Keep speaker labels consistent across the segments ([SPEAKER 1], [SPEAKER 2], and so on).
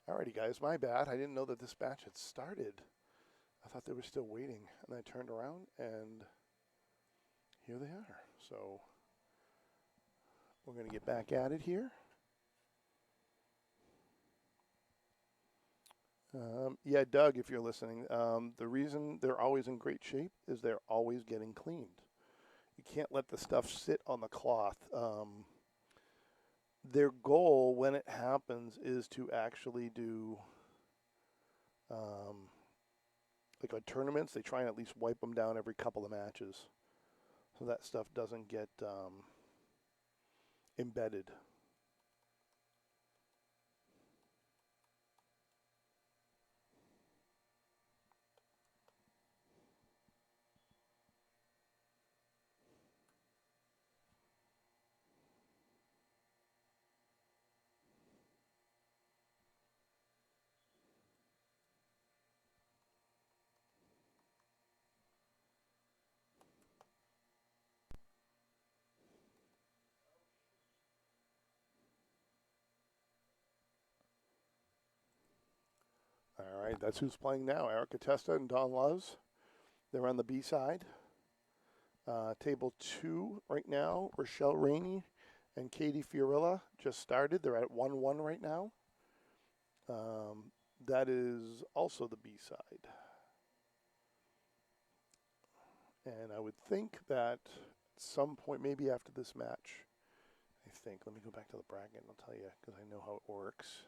[SPEAKER 1] Alrighty, guys, my bad. I didn't know that this batch had started. I thought they were still waiting, and I turned around, and here they are. So we're going to get back at it here. Yeah, Doug, if you're listening, the reason they're always in great shape is they're always getting cleaned. You can't let the stuff sit on the cloth. Their goal when it happens is to actually do, like on tournaments, they try and at least wipe them down every couple of matches so that stuff doesn't get embedded. All right, that's who's playing now. Erica Testa and Don Loves. They're on the B side. Table 2 right now, Rochelle Rainey and Katie Fiorilla just started. They're at 1-1 right now. That is also the B side. And I would think that at some point, maybe after this match, let me go back to the bracket and I'll tell you because I know how it works.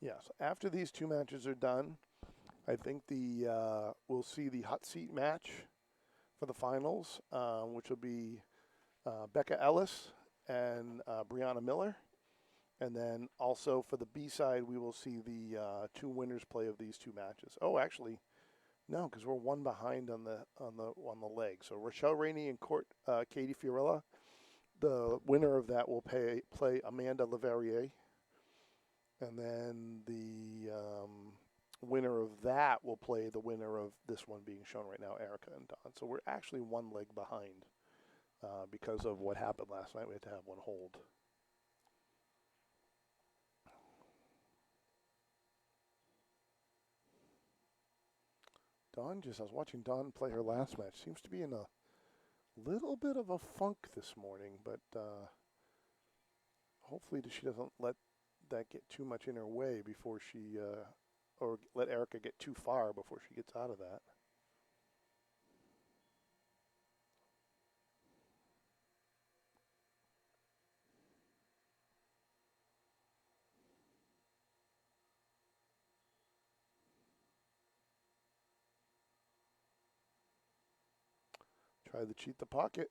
[SPEAKER 1] Yes, after these two matches are done, I think we'll see the hot seat match for the finals, which will be Becca Ellis and Brianna Miller. And then also for the B side, we will see the two winners play of these two matches. Oh, actually, no, because we're one behind on the leg. So Rochelle Rainey and Katie Fiorilla, the winner of that will play Amanda Leverrier. And then the winner of that will play the winner of this one being shown right now, Erica and Don. So we're actually one leg behind because of what happened last night. We had to have one hold. I was watching Dawn play her last match. Seems to be in a little bit of a funk this morning, but hopefully she doesn't let that get too much in her way before she, or let Erica get too far before she gets out of that. Try to cheat the pocket.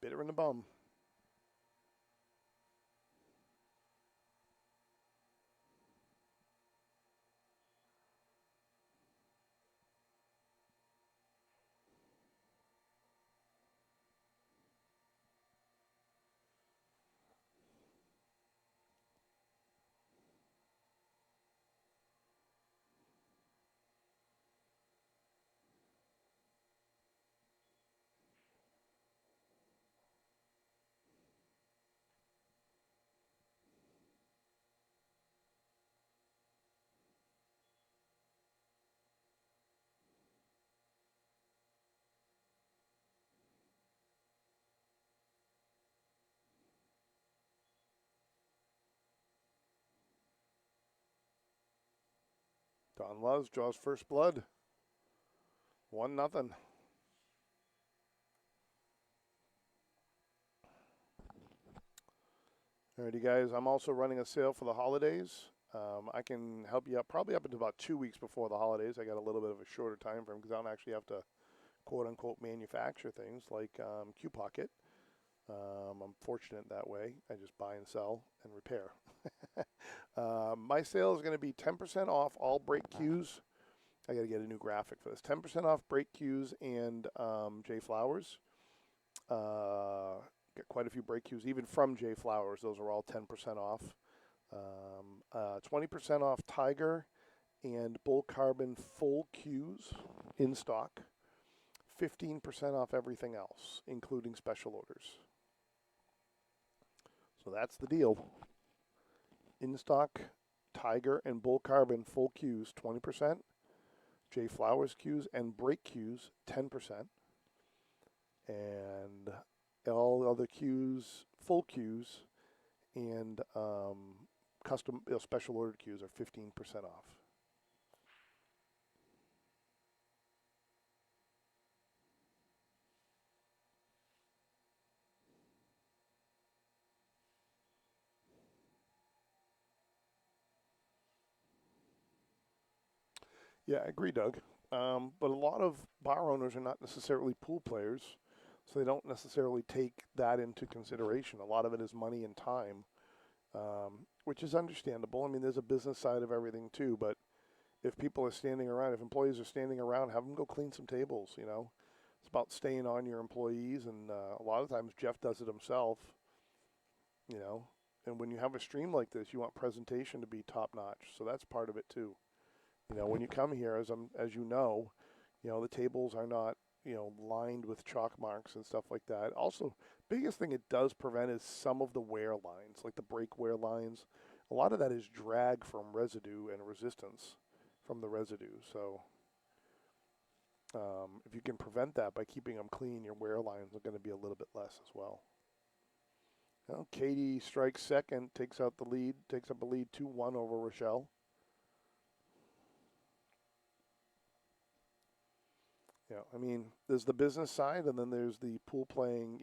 [SPEAKER 1] Bit her in the bum. Don Loves draws first blood. 1-0. Alrighty, guys. I'm also running a sale for the holidays. I can help you out probably up until about 2 weeks before the holidays. I got a little bit of a shorter time frame because I don't actually have to quote-unquote manufacture things like Q-Pocket. I'm fortunate that way. I just buy and sell and repair. My sale is going to be 10% off all brake cues I got to get a new graphic for this. 10% off brake cues and J Flowers. Get quite a few brake cues, even from J Flowers. Those are all 10% off. 20% off Tiger and Bull Carbon full cues in stock. 15% off everything else, including special orders. So that's the deal. In stock, Tiger and Bull Carbon full cues, 20%. J Flowers cues and brake cues, 10%. And all other cues, full cues, and custom special ordered cues are 15% off. Yeah, I agree, Doug. But a lot of bar owners are not necessarily pool players, so they don't necessarily take that into consideration. A lot of it is money and time, which is understandable. I mean, there's a business side of everything too, but if people are standing around, if employees are standing around, have them go clean some tables, you know. It's about staying on your employees, and a lot of times Jeff does it himself, you know. And when you have a stream like this, you want presentation to be top notch, so that's part of it too. You know, when you come here, as you know, the tables are not, lined with chalk marks and stuff like that. Also, biggest thing it does prevent is some of the wear lines, like the brake wear lines. A lot of that is drag from residue and resistance from the residue. So if you can prevent that by keeping them clean, your wear lines are going to be a little bit less as well. Well, Katie strikes second, takes up a lead 2-1 over Rochelle. Yeah, I mean, there's the business side, and then there's the pool playing,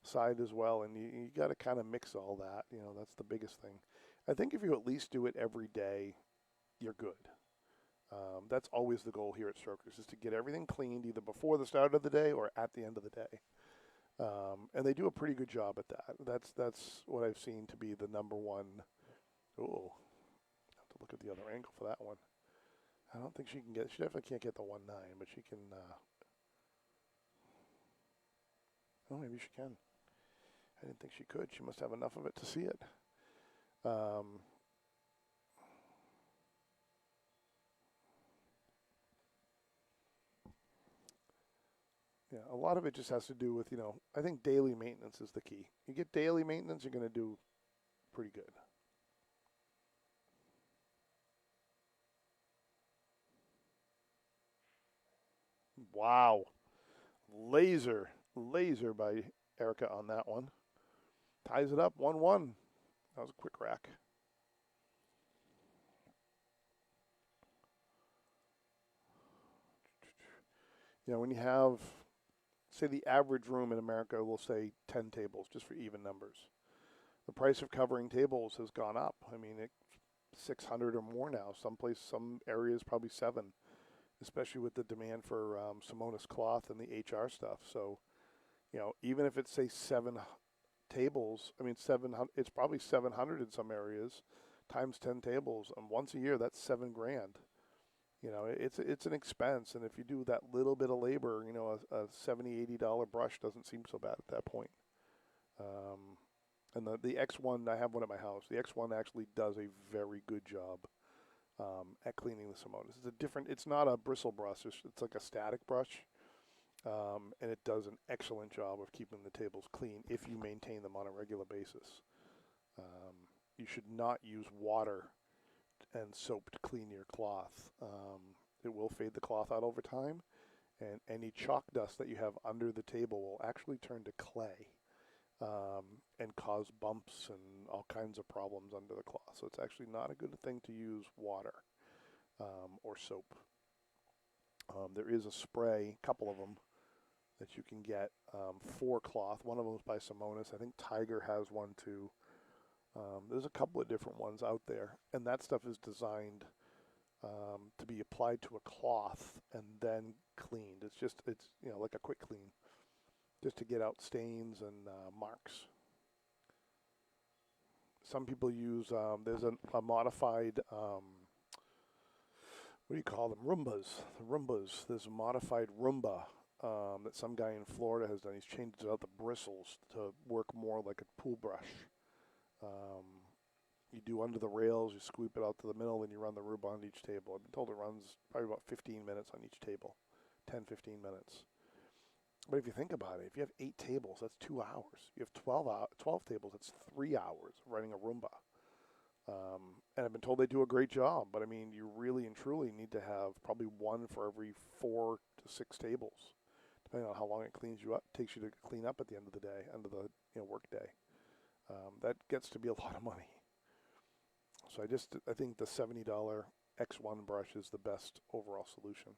[SPEAKER 1] side as well, and you got to kind of mix all that. That's the biggest thing. I think if you at least do it every day, you're good. That's always the goal here at Strokers, is to get everything cleaned either before the start of the day or at the end of the day. And they do a pretty good job at that. That's what I've seen to be the number one. Oh, I have to look at the other angle for that one. I don't think she can get. She definitely can't get the 1-9, but she can. Oh, maybe she can. I didn't think she could. She must have enough of it to see it. Yeah, a lot of it just has to do with, I think daily maintenance is the key. You get daily maintenance, you're going to do pretty good. Wow. Laser by Erica on that one. Ties it up 1-1. That was a quick rack. When you have, say, the average room in America will say 10 tables, just for even numbers. The price of covering tables has gone up. I mean, it's 600 or more now. Some areas probably 7, especially with the demand for Simonis cloth and the HR stuff. So, even if it's, say, 7 tables, I mean, 700, it's probably 700 in some areas, times 10 tables, and once a year, that's $7,000. It's an expense, and if you do that little bit of labor, a $70-$80 brush doesn't seem so bad at that point. And the X1, I have one at my house. The X1 actually does a very good job at cleaning the Simonis. It's not a bristle brush. It's like a static brush, and it does an excellent job of keeping the tables clean if you maintain them on a regular basis. You should not use water and soap to clean your cloth. It will fade the cloth out over time, and any chalk dust that you have under the table will actually turn to clay and cause bumps and all kinds of problems under the cloth. So it's actually not a good thing to use water or soap. There is a spray, a couple of them, that you can get for cloth. One of them is by Simonis. I think Tiger has one too. There's a couple of different ones out there, and that stuff is designed to be applied to a cloth and then cleaned. It's like a quick clean, just to get out stains and marks. Some people use, there's a modified what do you call them? Roombas. The Roombas. There's a modified Roomba that some guy in Florida has done. He's changed out the bristles to work more like a pool brush. Um, you do under the rails, you sweep it out to the middle, then you run the Roomba on each table. I've been told it runs probably about 15 minutes on each table, 10, 15 minutes. But if you think about it, if you have 8 tables, that's 2 hours. You have 12 tables, that's 3 hours of running a Roomba. And I've been told they do a great job, but I mean, you really and truly need to have probably one for every 4 to 6 tables, depending on how long it cleans you up, takes you to clean up at the end of the day, end of the work day. That gets to be a lot of money. So I think the $70 X1 brush is the best overall solution.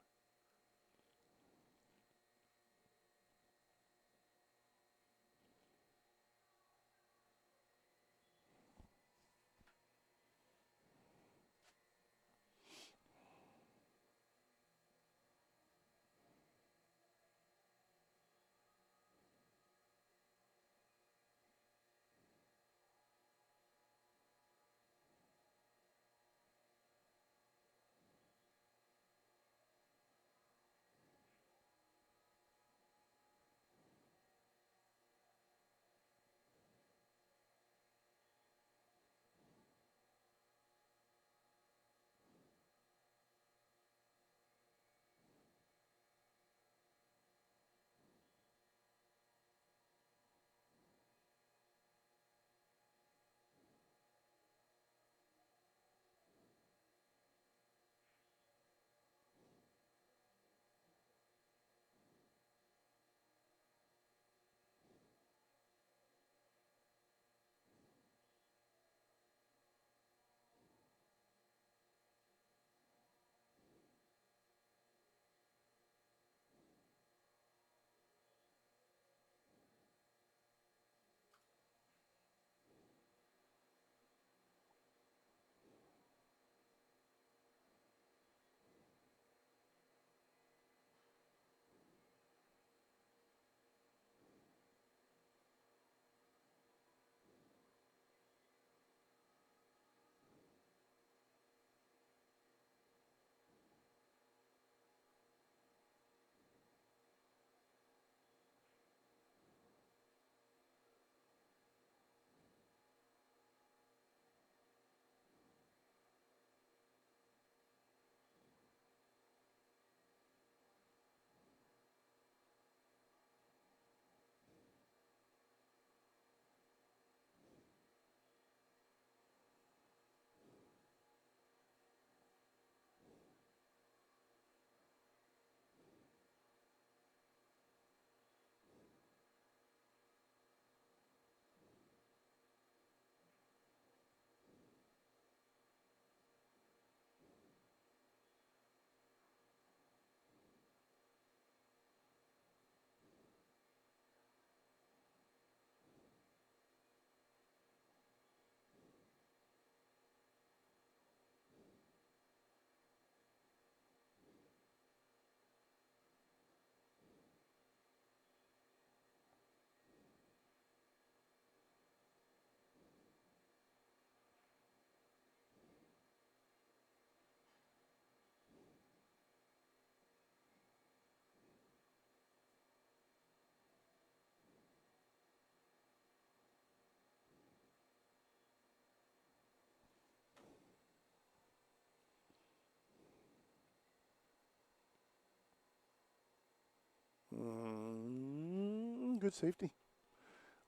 [SPEAKER 1] Good safety.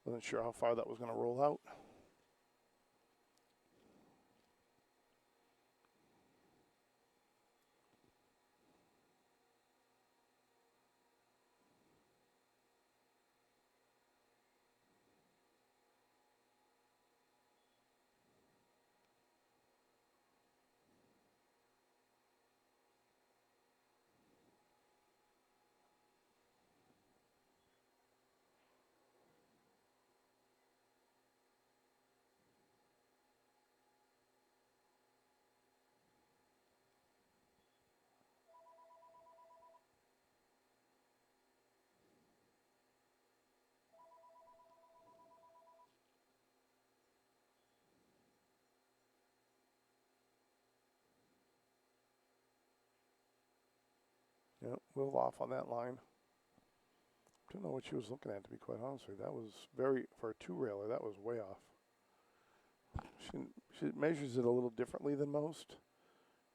[SPEAKER 1] Wasn't sure how far that was going to roll out. Yep, well off on that line. Don't know what she was looking at, to be quite honest with you. That was very, for a two-railer, that was way off. She measures it a little differently than most.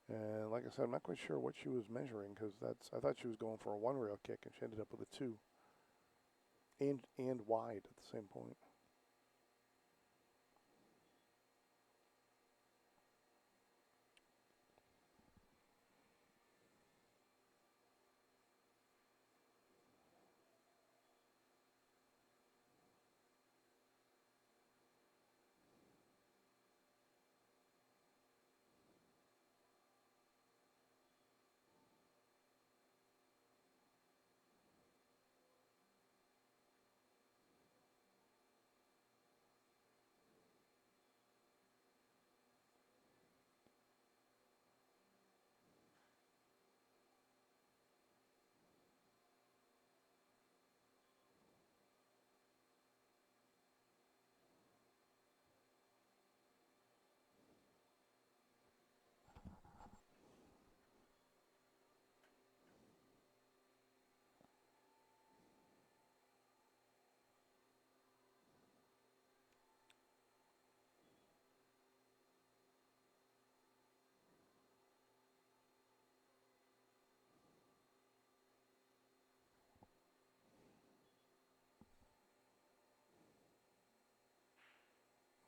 [SPEAKER 1] And like I said, I'm not quite sure what she was measuring because I thought she was going for a one-rail kick and she ended up with a two. And wide at the same point.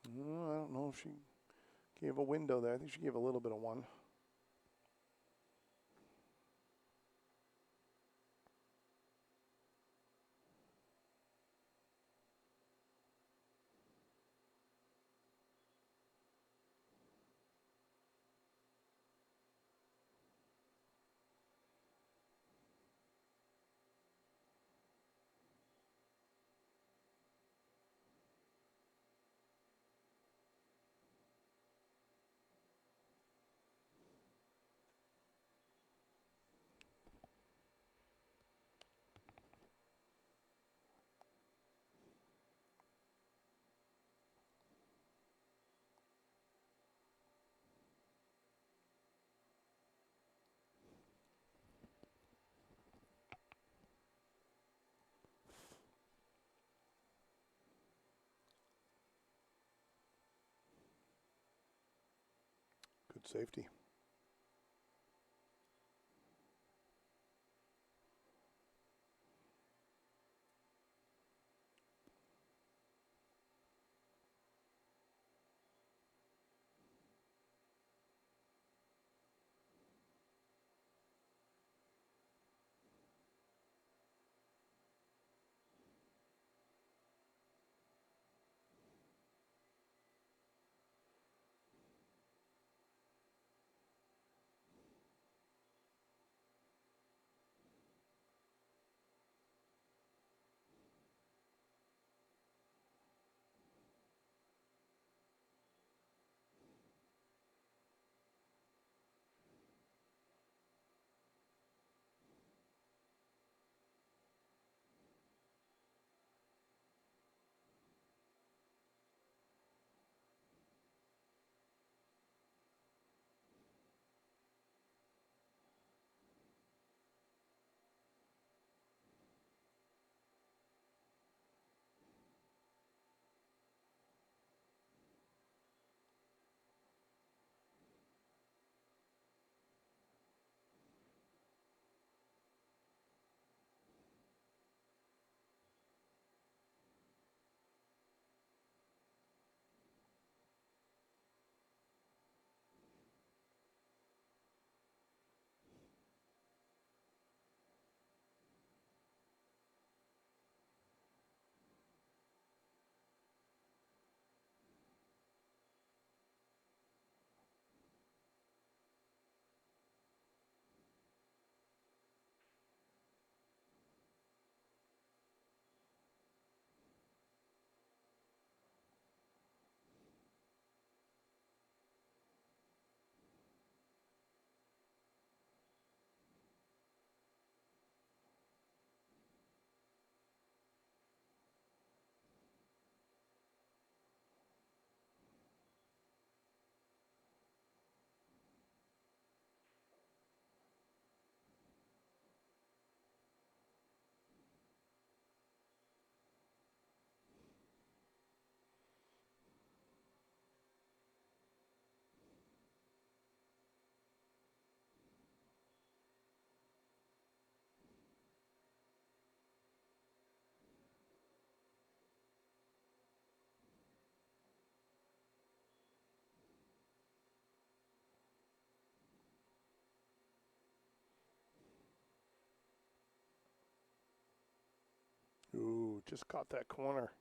[SPEAKER 1] I don't know if she gave a window there. I think she gave a little bit of one. Good safety. just caught that corner.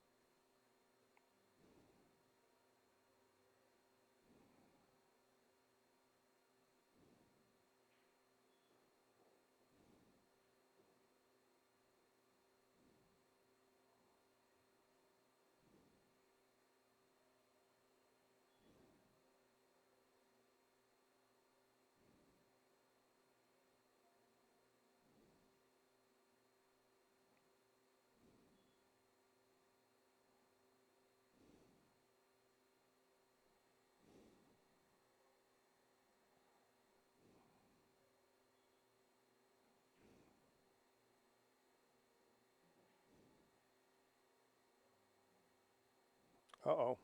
[SPEAKER 1] Uh-oh.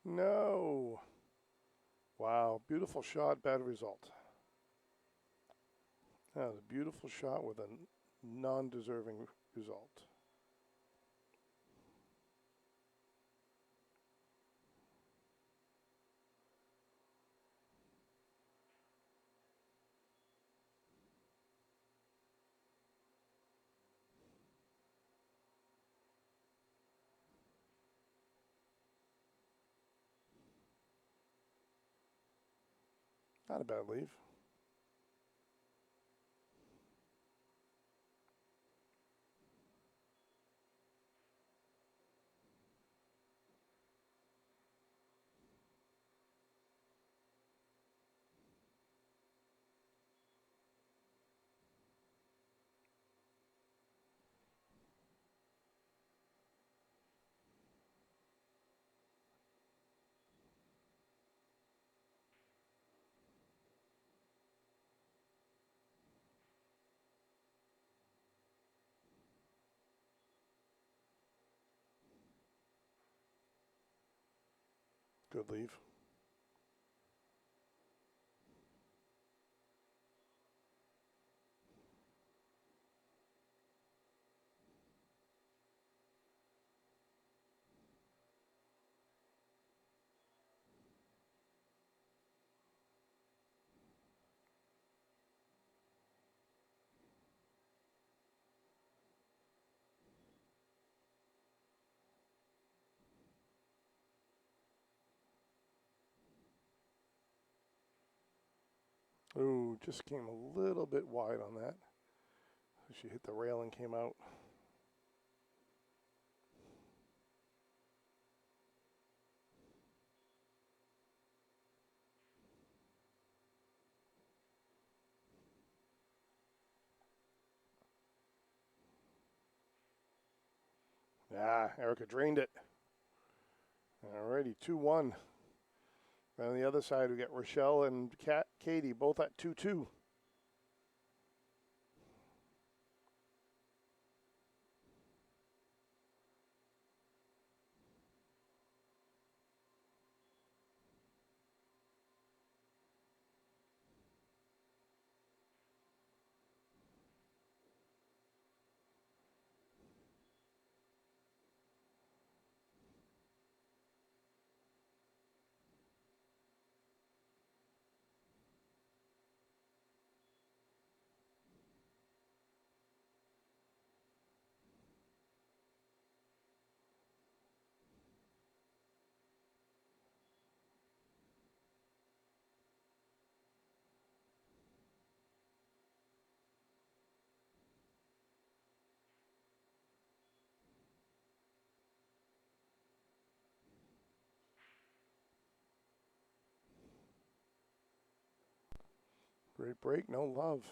[SPEAKER 1] No. Wow, beautiful shot, bad result. That was a beautiful shot with a non-deserving result. Not a bad leave. Good leave. Ooh, just came a little bit wide on that. She hit the rail and came out. Ah, Erica drained it. Alrighty, 2-1. And on the other side, we got Rochelle and Katie, both at 2-2. Great break, no love.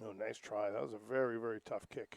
[SPEAKER 1] Oh, nice try. That was a very, very tough kick.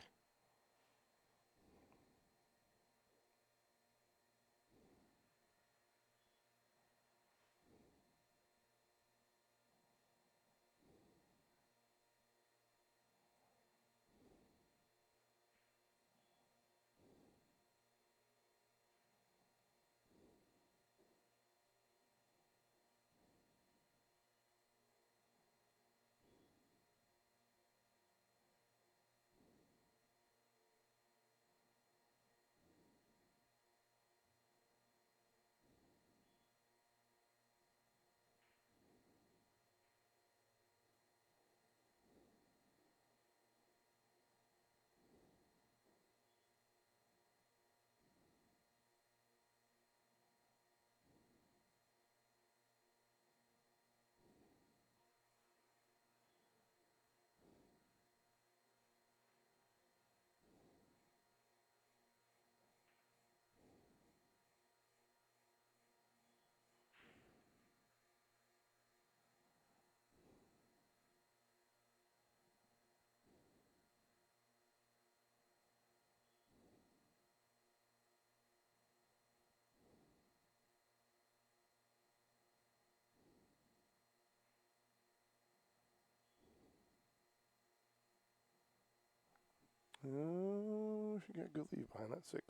[SPEAKER 1] Oh, she got a good lead behind that 6.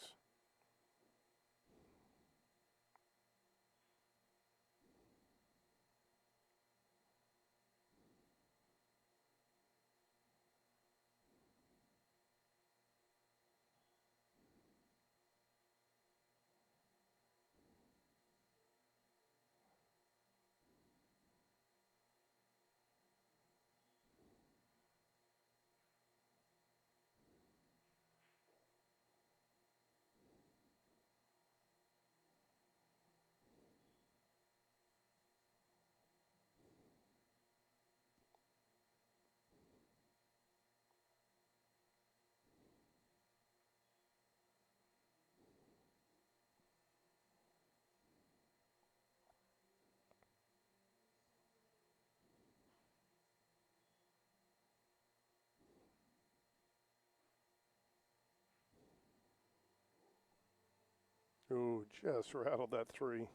[SPEAKER 1] Oh, just rattled that 3.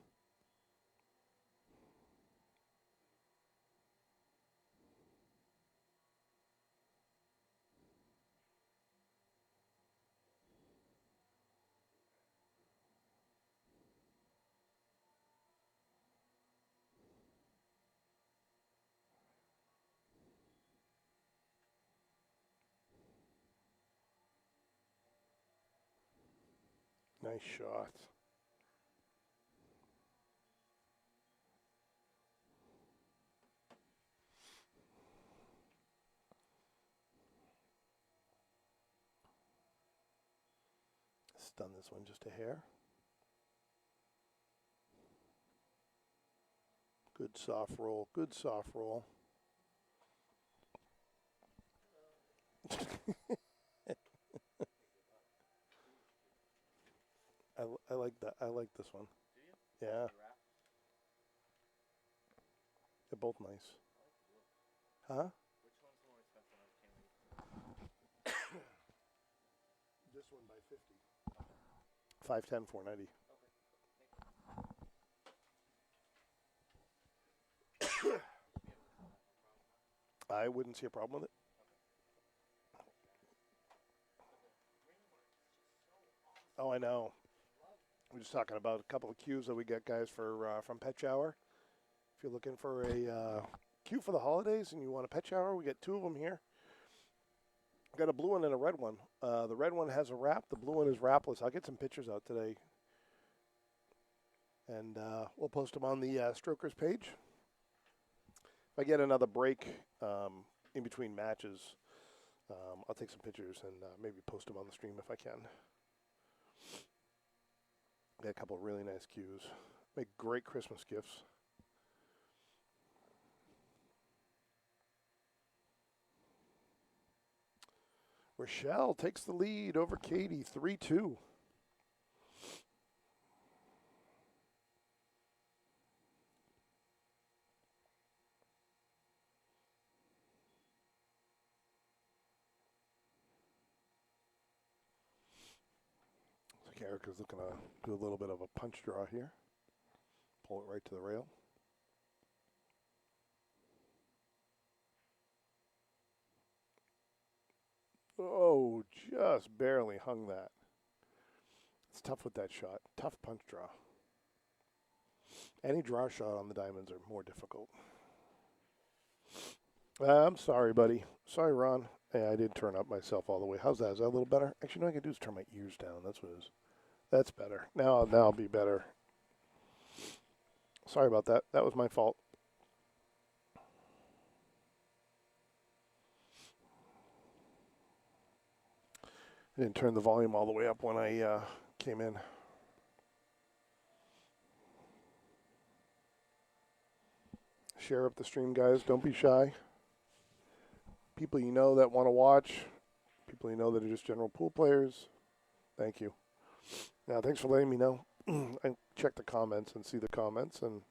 [SPEAKER 1] Nice shot. Stun this one just a hair. Good soft roll. Good soft roll. I like that. I like this one. Yeah. They're both nice. Huh? This one by 50. 510, 490. I wouldn't see a problem with it. Oh, I know. We're just talking about a couple of cues that we get, guys, for from Pet Shower. If you're looking for a cue for the holidays and you want a pet shower, we get 2 of them here. Got a blue one and a red one. The red one has a wrap. The blue one is wrapless. I'll get some pictures out today. And we'll post them on the Strokers page. If I get another break in between matches, I'll take some pictures and maybe post them on the stream if I can. Got a couple of really nice cues. Make great Christmas gifts. Rochelle takes the lead over Katie, 3-2. Erica's looking to do a little bit of a punch draw here. Pull it right to the rail. Oh, just barely hung that. It's tough with that shot. Tough punch draw. Any draw shot on the diamonds are more difficult. I'm sorry, buddy. Sorry, Ron. Yeah, I didn't turn up myself all the way. How's that? Is that a little better? Actually, what I can do is turn my ears down. That's what it is. That's better. Now I'll be better. Sorry about that. That was my fault. I didn't turn the volume all the way up when I came in. Share up the stream, guys. Don't be shy. People you know that want to watch. People you know that are just general pool players. Thank you. Now, thanks for letting me know. I checked the comments and see the comments, and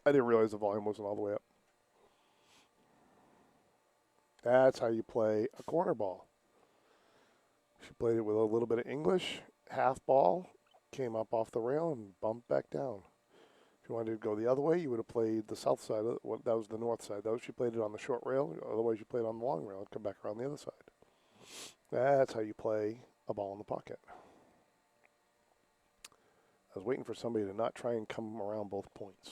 [SPEAKER 1] I didn't realize the volume wasn't all the way up. That's how you play a corner ball. She played it with a little bit of English, half ball, came up off the rail and bumped back down. If you wanted to go the other way, you would have played the south side. That was the north side. She played it on the short rail. Otherwise, you played on the long rail and come back around the other side. That's how you play a ball in the pocket. I was waiting for somebody to not try and come around both points.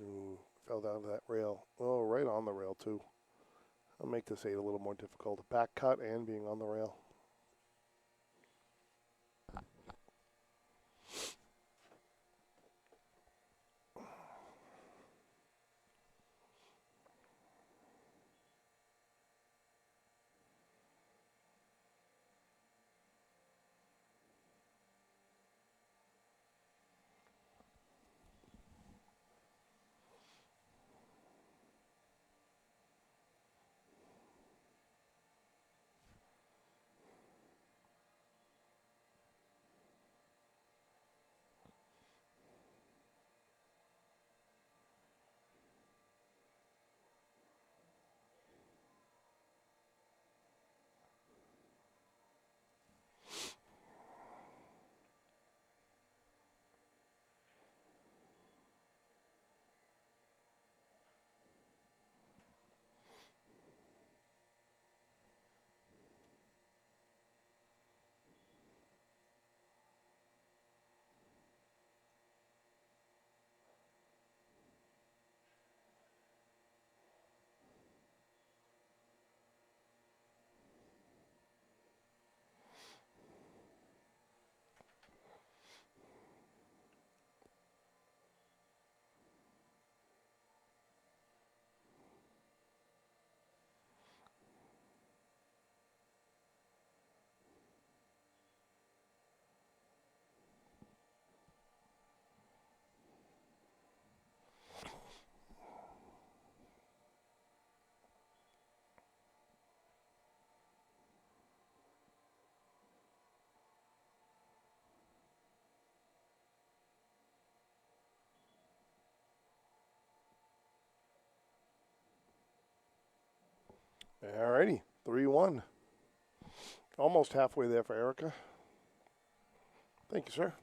[SPEAKER 1] Ooh, fell down to that rail. Oh, right on the rail, too. I'll make this 8 a little more difficult. A back cut and being on the rail. Alrighty, 3-1. Almost halfway there for Erica. Thank you, sir.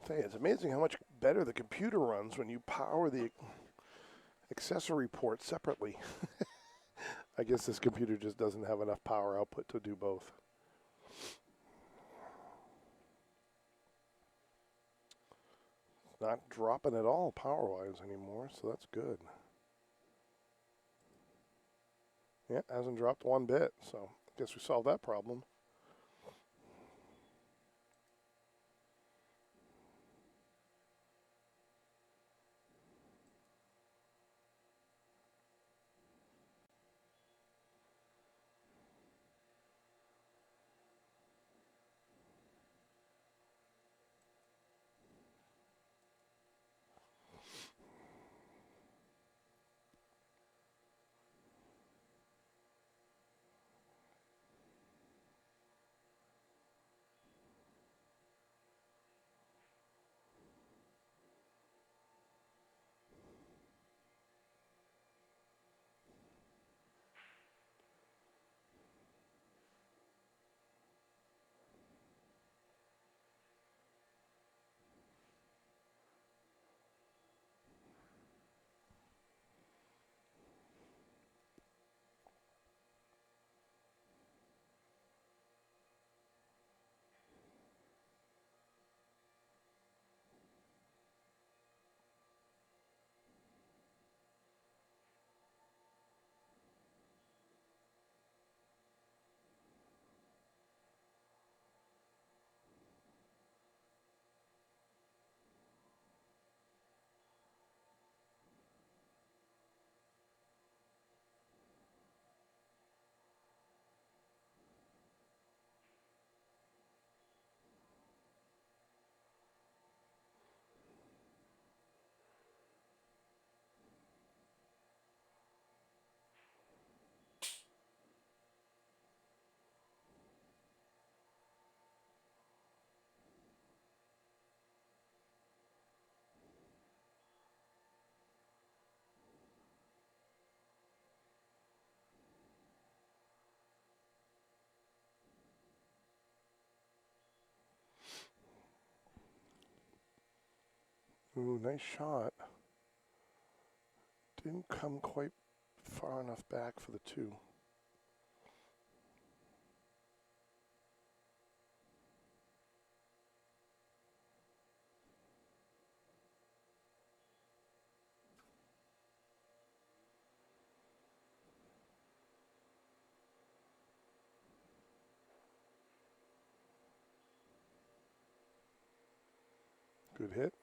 [SPEAKER 1] Say, it's amazing how much better the computer runs when you power the accessory port separately. I guess this computer just doesn't have enough power output to do both. Not dropping at all power-wise anymore, so that's good. Yeah, hasn't dropped one bit, so I guess we solved that problem. Ooh, nice shot. Didn't come quite far enough back for the 2. Good hit.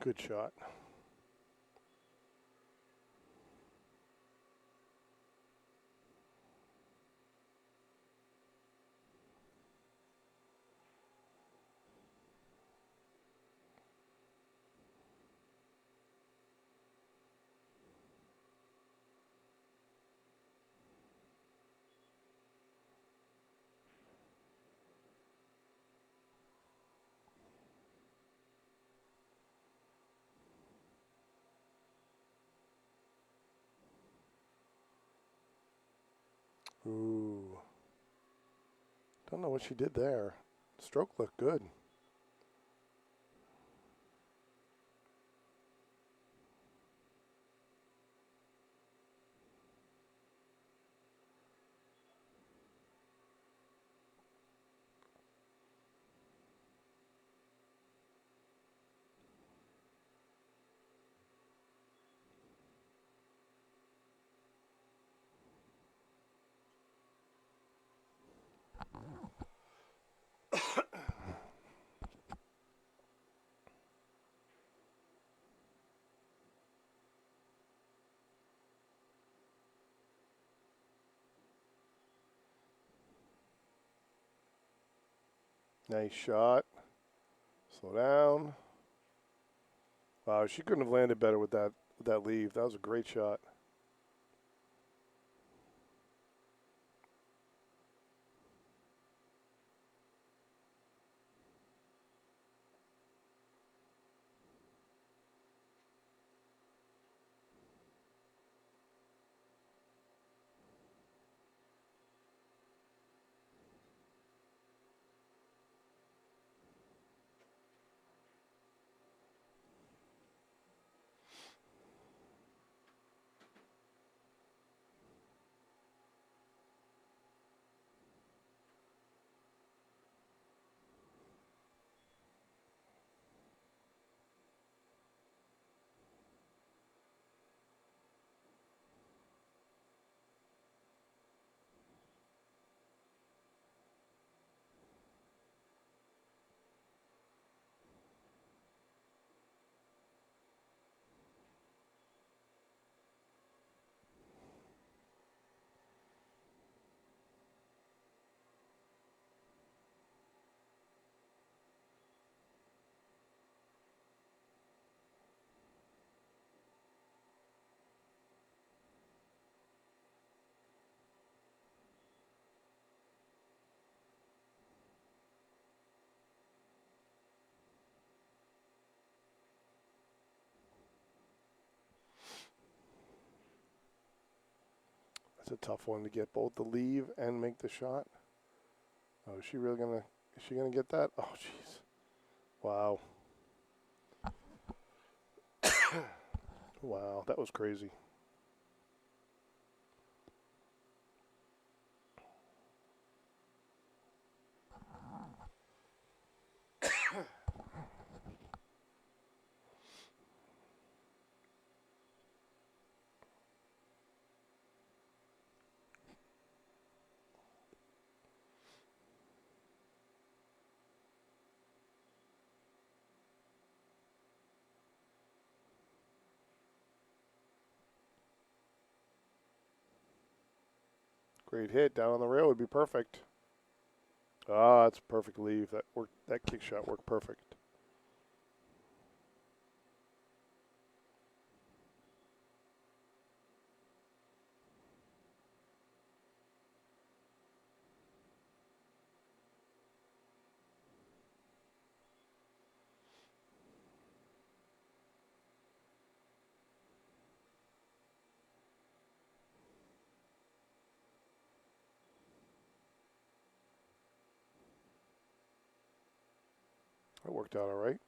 [SPEAKER 1] Good shot. Ooh. Don't know what she did there. Stroke looked good. Nice shot. Slow down. Wow, she couldn't have landed better with that leave. That was a great shot. That's a tough one to get both the leave and make the shot. Oh, is she really gonna? Is she gonna get that? Oh, jeez. Wow. Wow, that was crazy. Great hit down on the rail would be perfect. Ah, that's a perfect leave. That worked. That kick shot worked perfect. That worked out all right.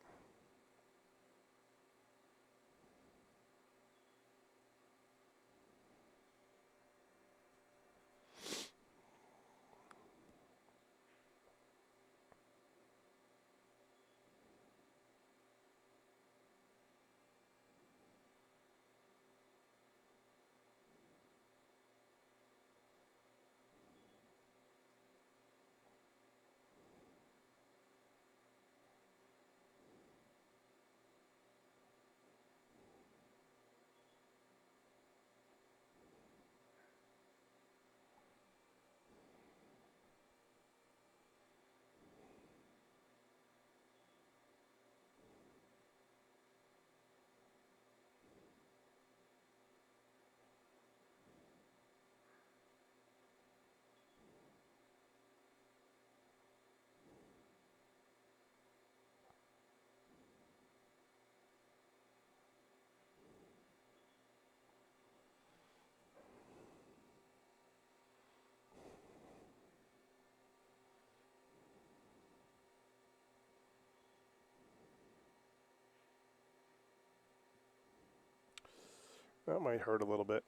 [SPEAKER 1] That might hurt a little bit.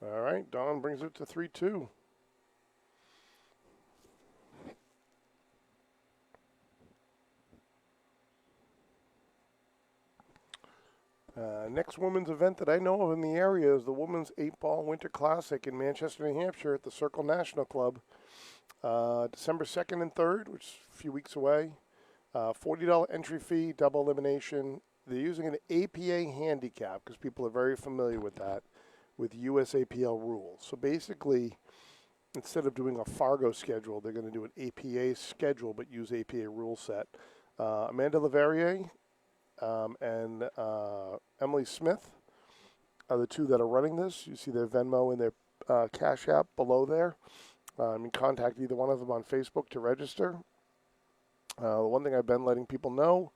[SPEAKER 1] All right, Don brings it to 3-2. Next women's event that I know of in the area is the Women's 8-Ball Winter Classic in Manchester, New Hampshire at the Circle National Club. December 2nd and 3rd, which is a few weeks away. $40 entry fee, double elimination. They're using an APA handicap because people are very familiar with that, with USAPL rules. So basically, instead of doing a Fargo schedule, they're going to do an APA schedule but use APA rule set. Amanda Leverrier and Emily Smith are the two that are running this. You see their Venmo and their Cash App below there. You can contact either one of them on Facebook to register. The one thing I've been letting people know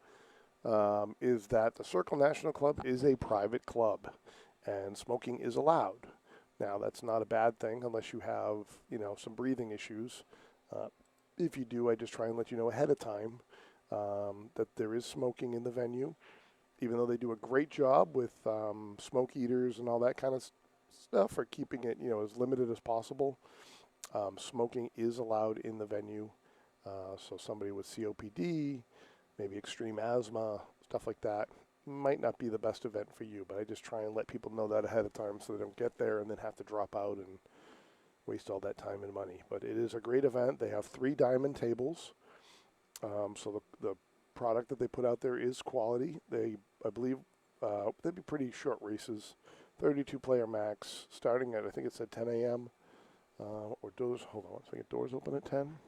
[SPEAKER 1] is that the Circle National Club is a private club, and smoking is allowed. Now, that's not a bad thing unless you have, some breathing issues. If you do, I just try and let you know ahead of time that there is smoking in the venue, even though they do a great job with smoke eaters and all that kind of stuff for keeping it, as limited as possible. Smoking is allowed in the venue. So somebody with COPD, maybe extreme asthma, stuff like that, might not be the best event for you. But I just try and let people know that ahead of time so they don't get there and then have to drop out and waste all that time and money. But it is a great event. They have 3 diamond tables. So the product that they put out there is quality. I believe, they'd be pretty short races, 32-player max, starting at, I think it said 10 a.m. Or doors, hold on one second, doors open at 10?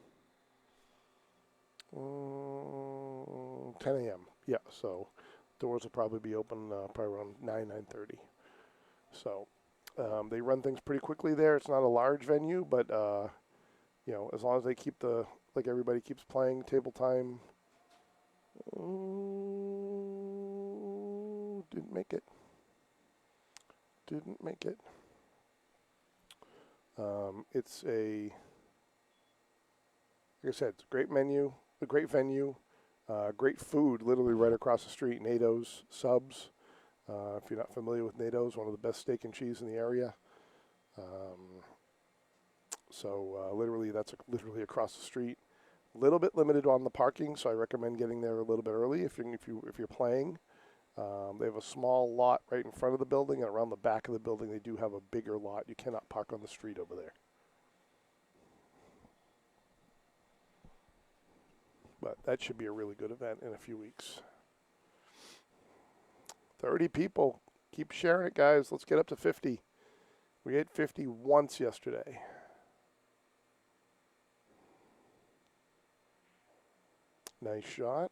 [SPEAKER 1] 10 a.m. Yeah, so doors will probably be open probably around 9:30. So they run things pretty quickly there. It's not a large venue, but as long as they keep like everybody keeps playing table time. Didn't make it. It's like I said, it's a great menu, a great venue, great food, literally right across the street. NATO's Subs. If you're not familiar with NATO's, one of the best steak and cheese in the area. Literally, that's literally across the street. A little bit limited on the parking, so I recommend getting there a little bit early if you're playing. They have a small lot right in front of the building, and around the back of the building, they do have a bigger lot. You cannot park on the street over there. But that should be a really good event in a few weeks. 30 people. Keep sharing it, guys. Let's get up to 50. We hit 50 once yesterday. Nice shot.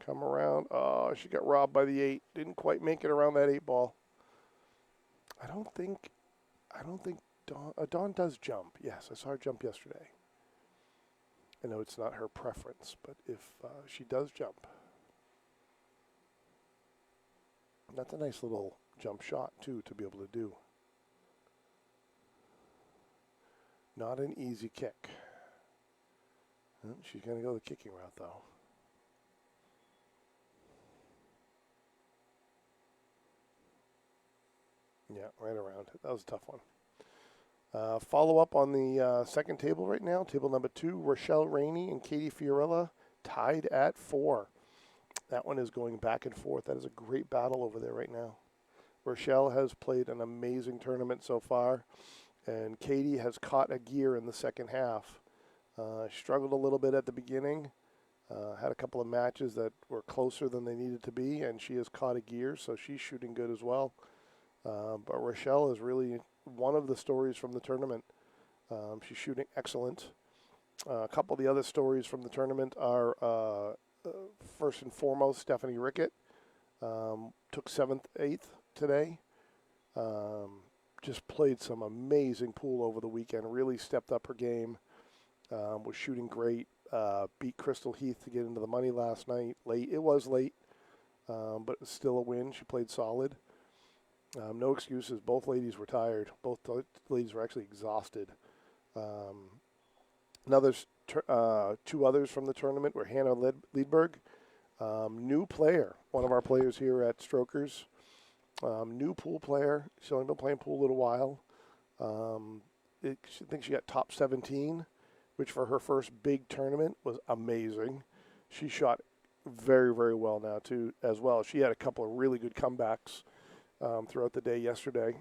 [SPEAKER 1] Come around. Oh, she got robbed by the 8. Didn't quite make it around that 8 ball. I don't think Dawn does jump. Yes, I saw her jump yesterday. I know it's not her preference, but if she does jump, that's a nice little jump shot, too, to be able to do. Not an easy kick. She's going to go the kicking route, though. Yeah, right around it. That was a tough one. Follow up on the second table right now. Table number 2, Rochelle Rainey and Katie Fiorella tied at 4. That one is going back and forth. That is a great battle over there right now. Rochelle has played an amazing tournament so far, And Katie has caught a gear in the second half. Struggled a little bit at the beginning. Had a couple of matches that were closer than they needed to be, and she has caught a gear, so she's shooting good as well. But Rochelle is really one of the stories from the tournament. She's shooting excellent. A couple of the other stories from the tournament are, first and foremost, Stephanie Rickett. Took 7th, 8th today. Just played some amazing pool over the weekend. Really stepped up her game. Was shooting great. Beat Crystal Heath to get into the money last night. Late. It was late, but it was still a win. She played solid. No excuses. Both ladies were tired. Both ladies were actually exhausted. Two others from the tournament were Hannah Liedberg, new player, one of our players here at Strokers. New pool player. She's only been playing pool a little while. I think she got top 17, which for her first big tournament was amazing. She shot very, very well now, too, as well. She had a couple of really good comebacks throughout the day yesterday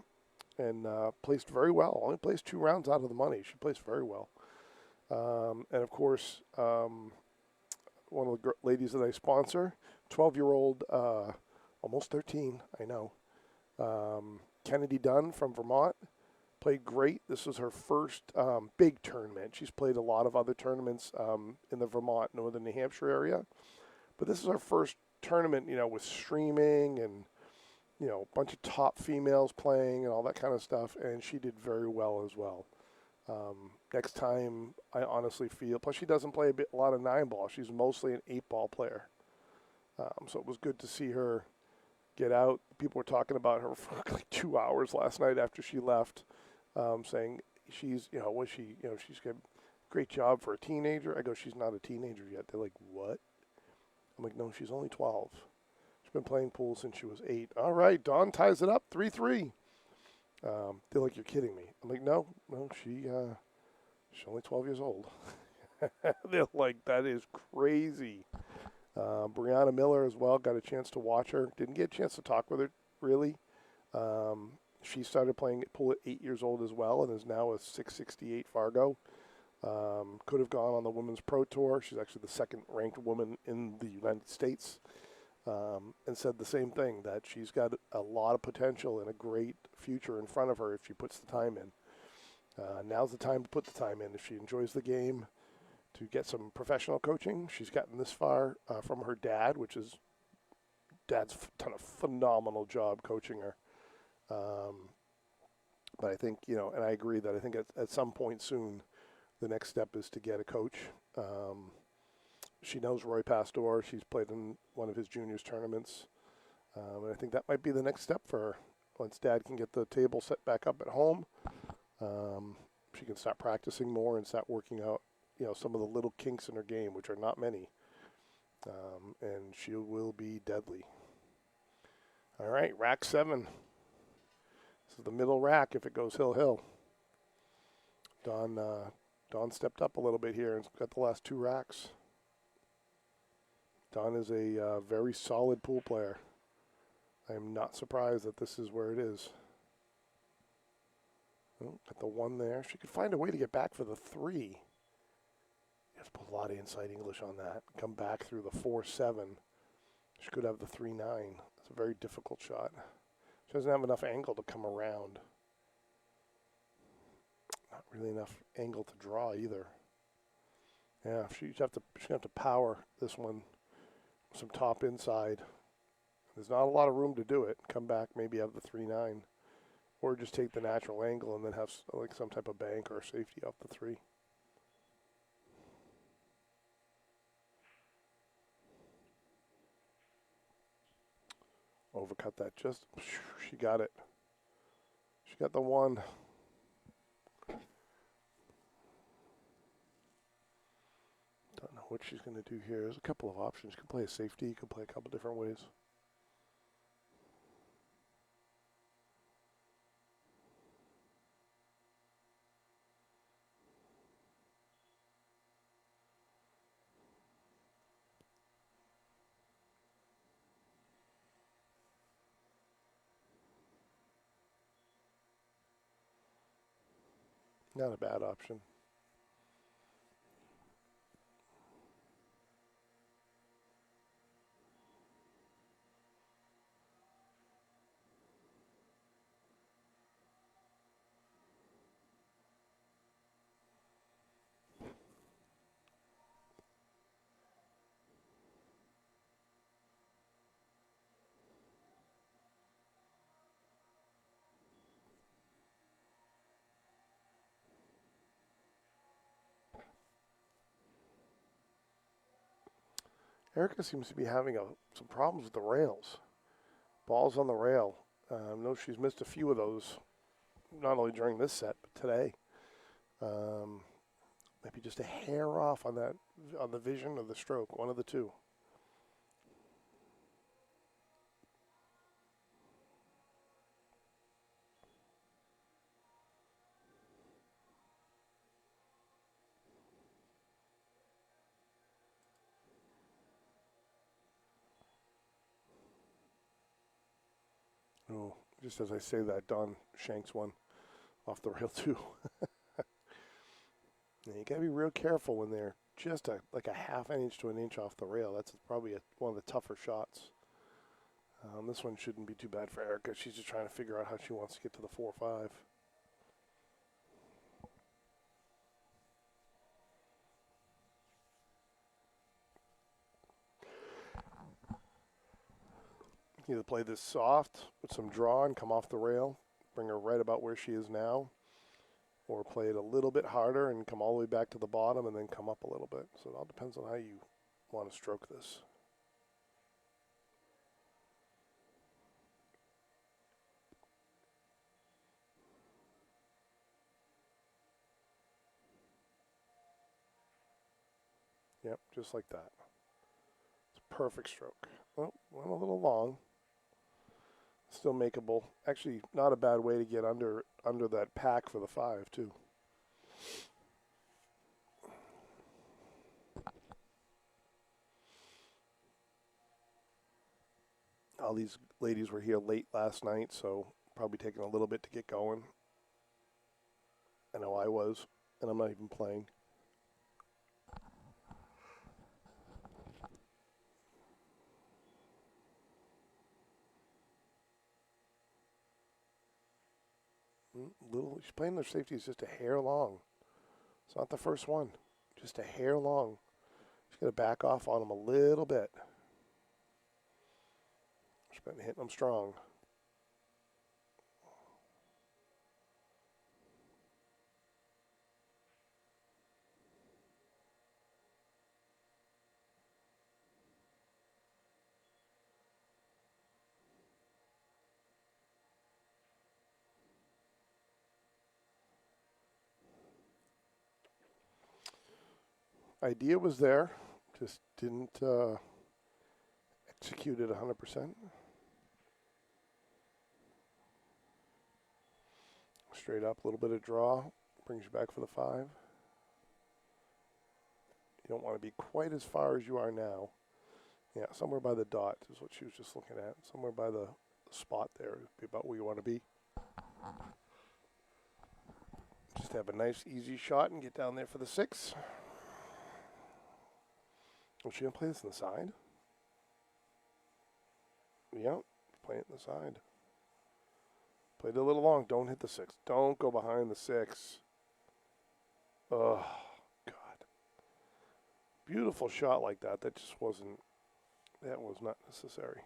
[SPEAKER 1] and placed very well. Only placed 2 rounds out of the money. She placed very well. And, of course, one of the ladies that I sponsor, 12-year-old, almost 13, I know, Kennedy Dunn from Vermont, played great. This was her first big tournament. She's played a lot of other tournaments in the Vermont, northern New Hampshire area. But this is her first tournament, with streaming and, a bunch of top females playing and all that kind of stuff. And she did very well as well. Next time, I honestly feel, plus she doesn't play a lot of 9-ball. She's mostly an 8-ball player. So it was good to see her get out. People were talking about her for like 2 hours last night after she left, saying she's, she's got a great job for a teenager. I go, she's not a teenager yet. They're like, what? I'm like, no, she's only 12. She's been playing pool since she was 8. All right, Dawn ties it up, 3-3. They're like, you're kidding me. I'm like, no, she's only 12 years old. They're like, that is crazy. Brianna Miller as well, got a chance to watch her. Didn't get a chance to talk with her, really. She started playing pool at 8 years old as well and is now a 668 Fargo. Could have gone on the Women's Pro Tour. She's actually the second-ranked woman in the United States. And said the same thing, that she's got a lot of potential and a great future in front of her if she puts the time in. Now's the time to put the time in. If she enjoys the game, to get some professional coaching. She's gotten this far from her dad, Dad's done a phenomenal job coaching her. But I think, and I agree that I think at some point soon, the next step is to get a coach. She knows Roy Pastor. She's played in one of his juniors tournaments. And I think that might be the next step for her. Once Dad can get the table set back up at home, she can start practicing more and start working out, some of the little kinks in her game, which are not many. And she will be deadly. All right, rack 7. This is the middle rack if it goes hill. Dawn stepped up a little bit here and got the last 2 racks. Dawn is a very solid pool player. I am not surprised that this is where it is. Oh, got the 1 there. She could find a way to get back for the 3. You have to put a lot of inside English on that. Come back through the 4-7. She could have the 3-9. It's a very difficult shot. She doesn't have enough angle to come around. Not really enough angle to draw either. Yeah, she's gonna have to power this one. Some top inside. There's not a lot of room to do it. Come back, maybe have the 3-9. Or just take the natural angle and then have like some type of bank or safety off the 3. Overcut that just. She got it. She got the 1. Don't know what she's going to do here. There's a couple of options. You can play a safety. You can play a couple different ways. Not a bad option. Erica seems to be having some problems with the rails. Balls on the rail. I know she's missed a few of those, not only during this set, but today. Maybe just a hair off on the vision of the stroke, one of the two. Oh, just as I say that, Don shanks one off the rail too. Yeah, you gotta be real careful when they're just like a half an inch to an inch off the rail. That's probably one of the tougher shots. This one shouldn't be too bad for Erica. She's just trying to figure out how she wants to get to the 4-5. Either play this soft with some draw and come off the rail, bring her right about where she is now, or play it a little bit harder and come all the way back to the bottom and then come up a little bit. So it all depends on how you want to stroke this. Yep, just like that. It's a perfect stroke. Oh, went a little long. Still makeable. Actually, not a bad way to get under that pack for the 5, too. All these ladies were here late last night, so probably taking a little bit to get going. I know I was, and I'm not even playing. She's playing their safeties just a hair long. It's not the first one, just a hair long. She's going to back off on them a little bit. She's been hitting them strong. Idea was there, just didn't execute it 100%. Straight up, a little bit of draw, brings you back for the 5. You don't want to be quite as far as you are now. Yeah, somewhere by the dot is what she was just looking at. Somewhere by the spot there would be about where you want to be. Just have a nice, easy shot and get down there for the 6. Oh, she going to play this on the side? Yeah, play it on the side. Played it a little long. Don't hit the 6. Don't go behind the 6. Oh, God. Beautiful shot like that. That just wasn't, that was not necessary.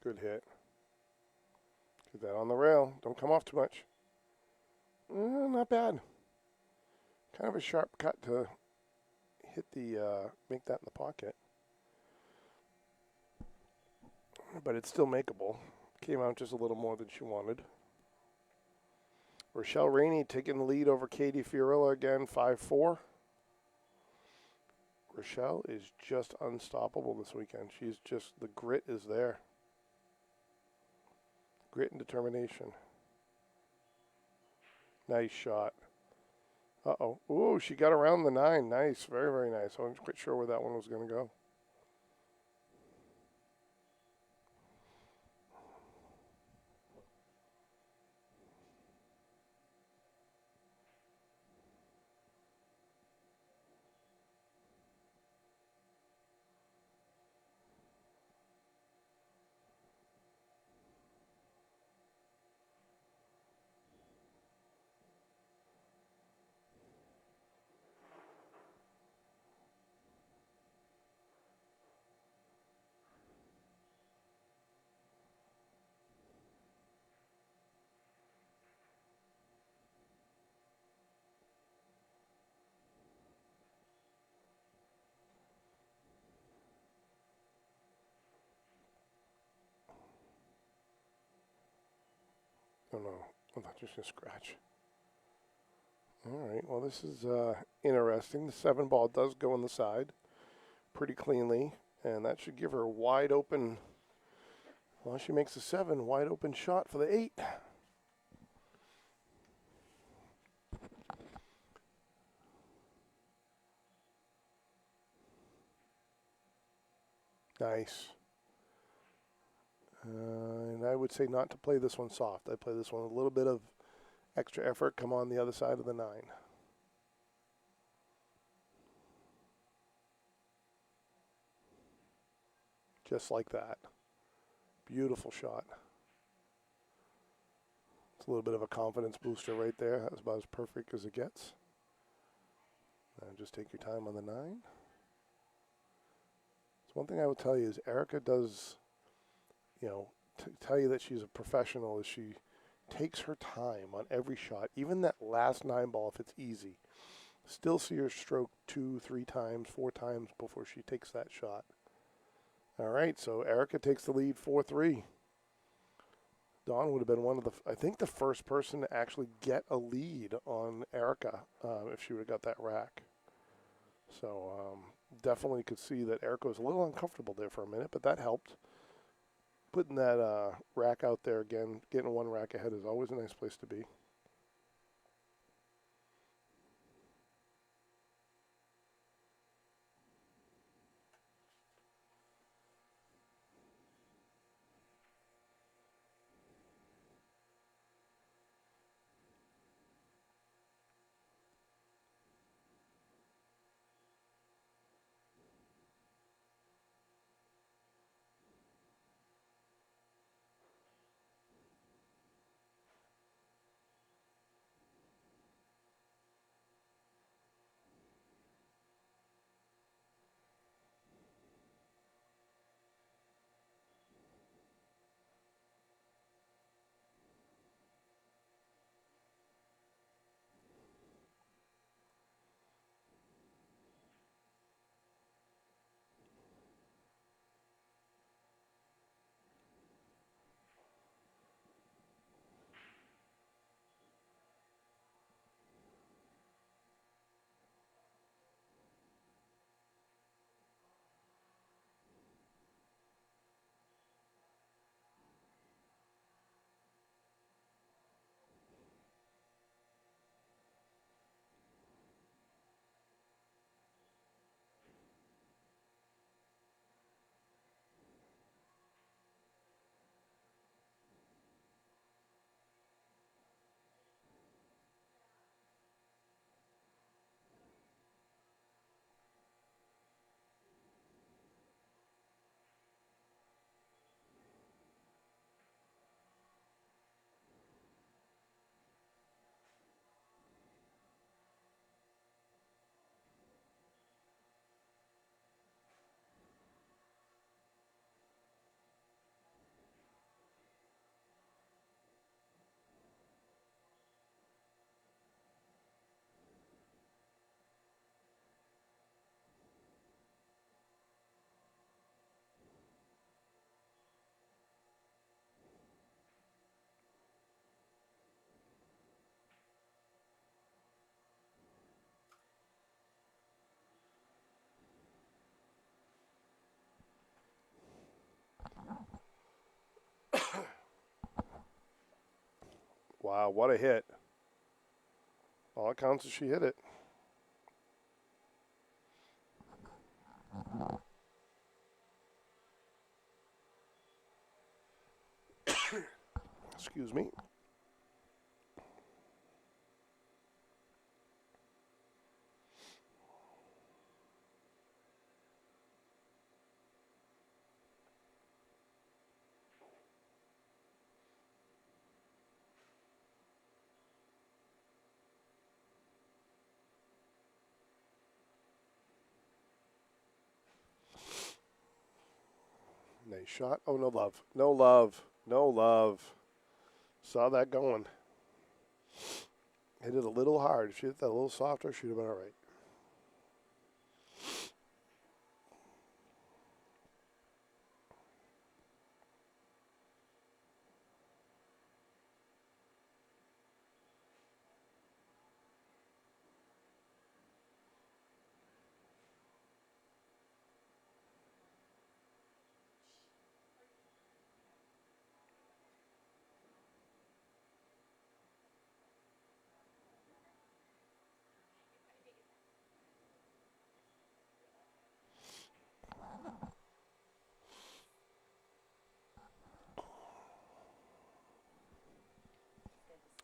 [SPEAKER 1] Good hit. Get that on the rail. Don't come off too much. Not bad. Kind of a sharp cut to hit the, make that in the pocket. But it's still makeable. Came out just a little more than she wanted. Rochelle Rainey taking the lead over Katie Fiorilla again, 5-4. Rochelle is just unstoppable this weekend. She's just, the grit is there. Grit and determination. Nice shot. Uh-oh. Ooh, she got around the 9. Nice. Very, very nice. I wasn't quite sure where that one was going to go. Oh, no. I thought you were going to scratch. All right. Well, this is interesting. The 7 ball does go on the side pretty cleanly, and that should give her a wide open. Well, she makes a 7, wide open shot for the 8. Nice. And I would say not to play this one soft. I play this one a little bit of extra effort, come on the other side of the 9. Just like that. Beautiful shot. It's a little bit of a confidence booster right there. That's about as perfect as it gets. And just take your time on the 9. So one thing I would tell you is Erica does, you know, tell you that she's a professional is she takes her time on every shot. Even that last 9 ball, if it's easy, still see her stroke 2, 3 times, 4 times before she takes that shot. All right, so Erica takes the lead 4-3. Dawn would have been one of the, I think, the first person to actually get a lead on Erica if she would have got that rack. So definitely could see that Erica was a little uncomfortable there for a minute, but that helped. Putting that rack out there again, getting 1 rack ahead is always a nice place to be. Wow, what a hit. All it counts is she hit it. Excuse me. Nice shot. Oh, no love. No love. No love. Saw that going. Hit it a little hard. If she hit that a little softer, she'd have been all right.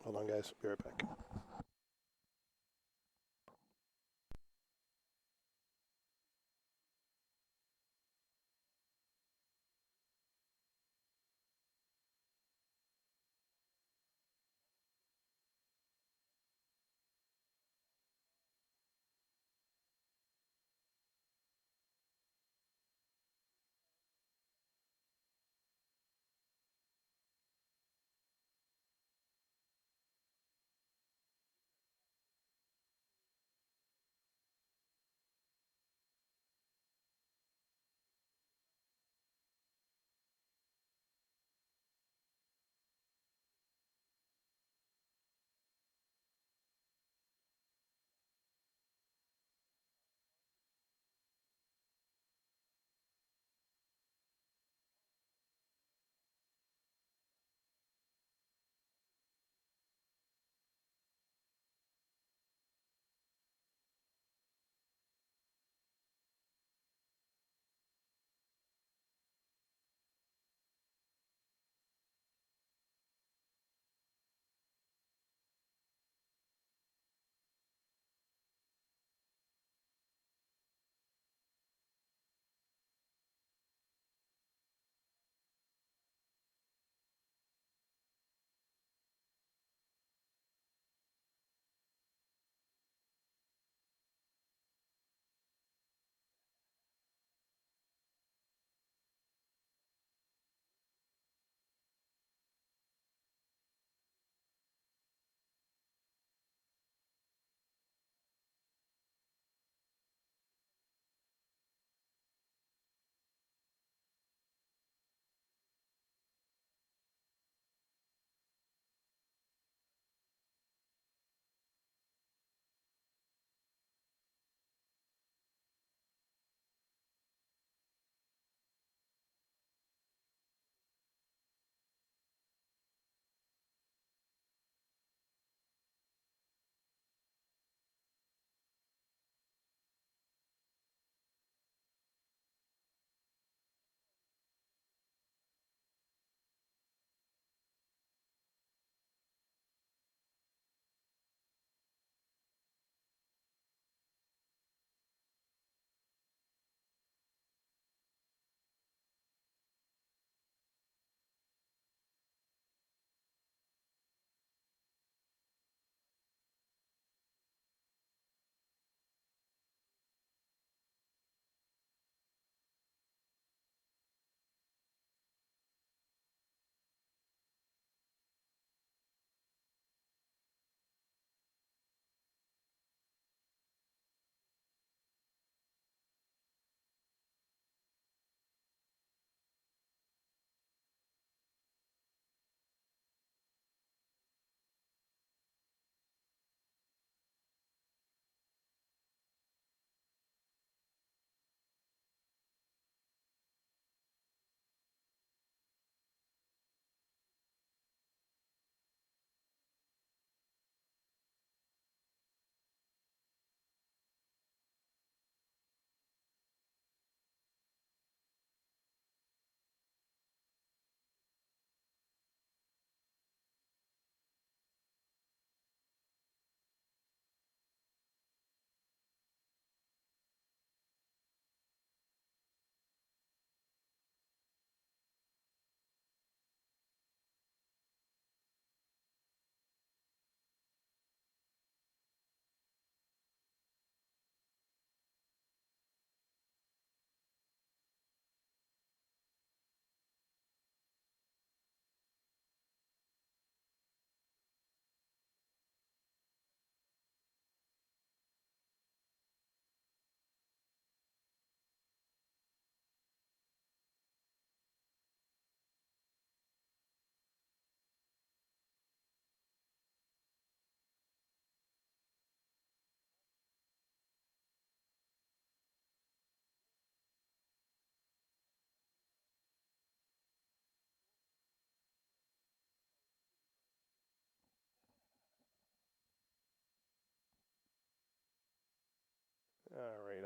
[SPEAKER 1] Hold on, guys. Be right back.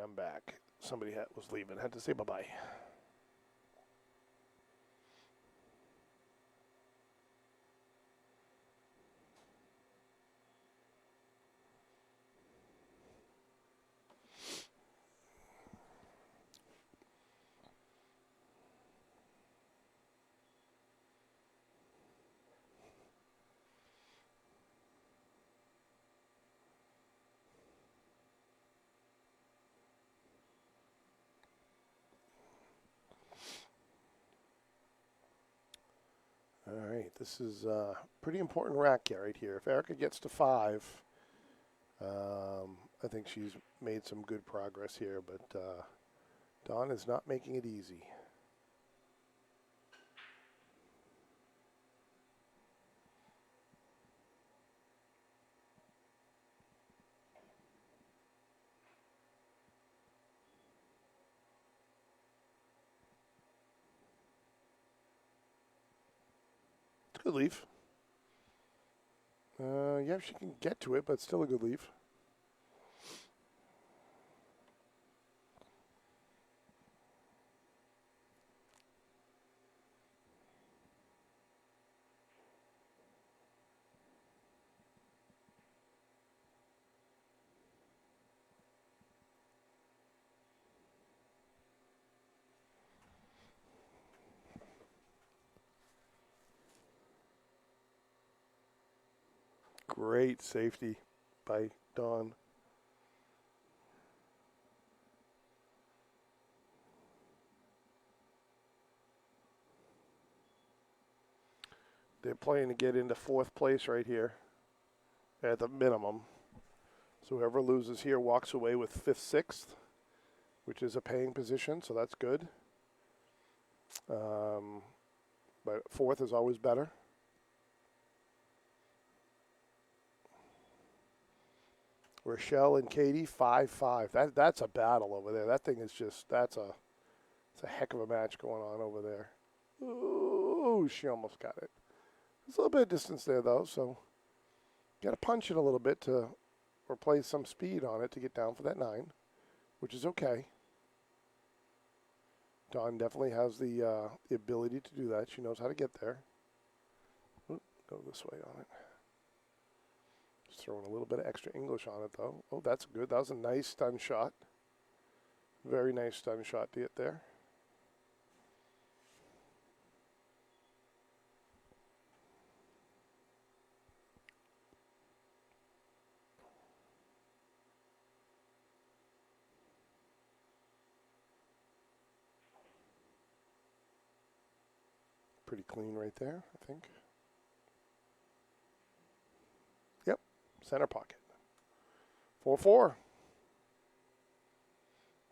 [SPEAKER 1] I'm back. Somebody was leaving. Had to say bye-bye. All right, this is a pretty important rack right here. If Erica gets to 5, I think she's made some good progress here, but Dawn is not making it easy. It's a good leave. Yeah, she can get to it, but still a good leave. Great safety by Dawn. They're playing to get into 4th place right here at the minimum. So whoever loses here walks away with 5th, 6th, which is a paying position, so that's good. But 4th is always better. Rochelle and Katie, 5-5. That's a battle over there. That thing is just, it's a heck of a match going on over there. Ooh, she almost got it. There's a little bit of distance there, though, so got to punch it a little bit to replace some speed on it to get down for that 9, which is okay. Dawn definitely has the ability to do that. She knows how to get there. Ooh, go this way on it. Just throwing a little bit of extra English on it, though. Oh, that's good. That was a nice stun shot. Very nice stun shot to get there. Pretty clean right there, I think. Yep, center pocket. 4-4.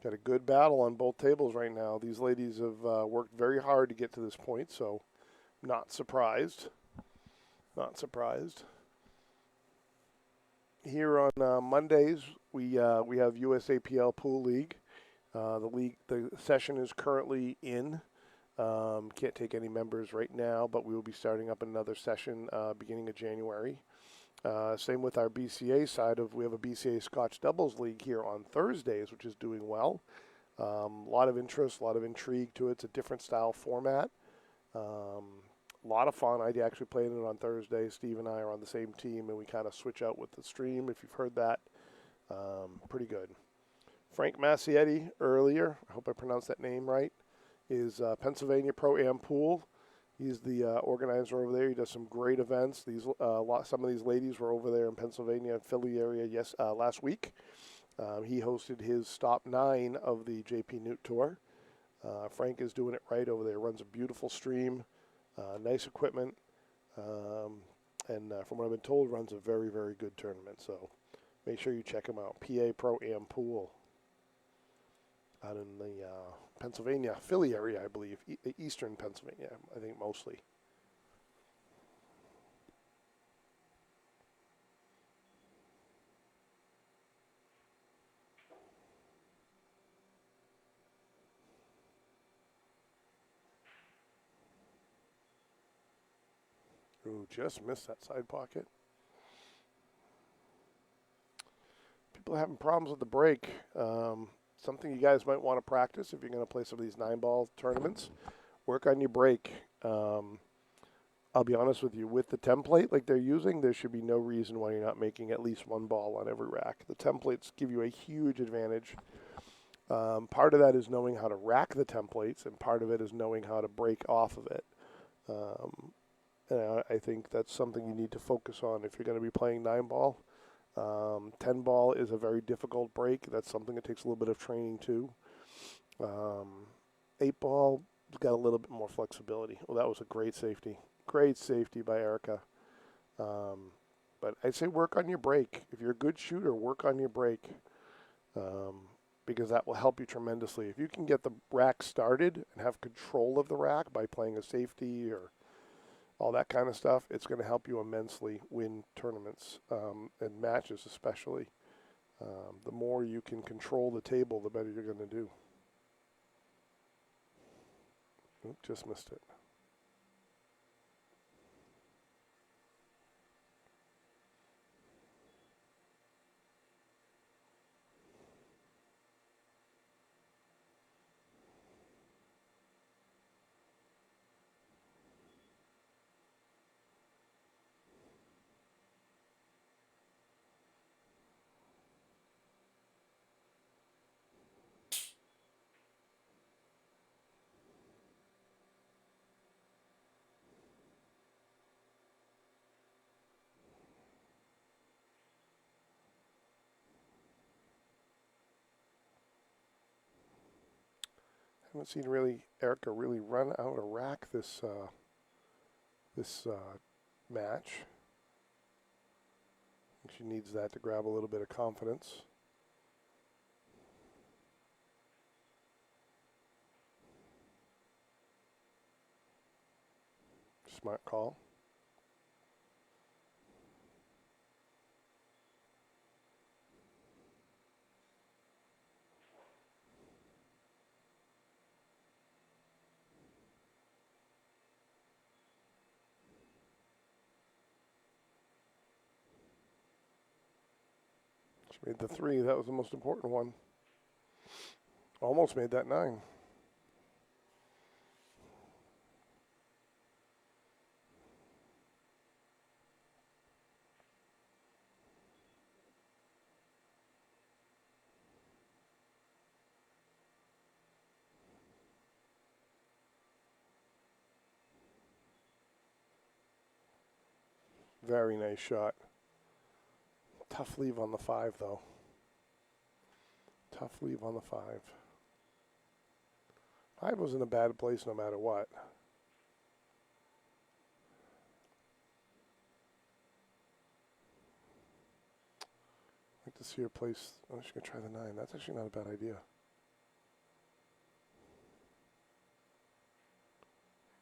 [SPEAKER 1] Got a good battle on both tables right now. These ladies have worked very hard to get to this point, so not surprised. Not surprised. Here on Mondays, we have USAPL Pool League. The session is currently in. Can't take any members right now, but we will be starting up another session beginning of January. Same with our BCA side we have a BCA Scotch Doubles League here on Thursdays, which is doing well. A lot of interest, a lot of intrigue to it. It's a different style format. A lot of fun. I actually played it on Thursday. Steve and I are on the same team, and we kind of switch out with the stream, if you've heard that. Pretty good. Frank Massietti earlier, I hope I pronounced that name right, is Pennsylvania Pro-Am Pool. He's the organizer over there. He does some great events. Some of these ladies were over there in Pennsylvania and Philly area last week. He hosted his stop 9 of the JPNEWT tour. Frank is doing it right over there. Runs a beautiful stream, nice equipment, and from what I've been told, runs a very, very good tournament. So make sure you check him out. PA Pro-Am Pool out in the Pennsylvania, Philly area, I believe. Eastern Pennsylvania, I think mostly. Ooh, just missed that side pocket. People are having problems with the break. something you guys might want to practice if you're going to play some of these 9-ball tournaments. Work on your break. I'll be honest with you, with the template like they're using, there should be no reason why you're not making at least one ball on every rack. The templates give you a huge advantage. Part of that is knowing how to rack the templates, and part of it is knowing how to break off of it. And I think that's something you need to focus on if you're going to be playing 9-ball. 10-ball is a very difficult break. That's something that takes a little bit of training too. 8-ball has got a little bit more flexibility. Well, that was a great safety. Great safety by Erica. But I'd say work on your break. If you're a good shooter, work on your break. Because that will help you tremendously. If you can get the rack started and have control of the rack by playing a safety or all that kind of stuff, it's going to help you immensely win tournaments and matches especially. The more you can control the table, the better you're going to do. Oop, just missed it. I haven't seen Erica really run out a rack this match. I think she needs that to grab a little bit of confidence. Smart call. She made the 3. That was the most important one. Almost made that 9. Very nice shot. Tough leave on the 5, though. Tough leave on the 5. 5 was in a bad place no matter what. I'd like to see her place. Oh, she's going to try the 9. That's actually not a bad idea.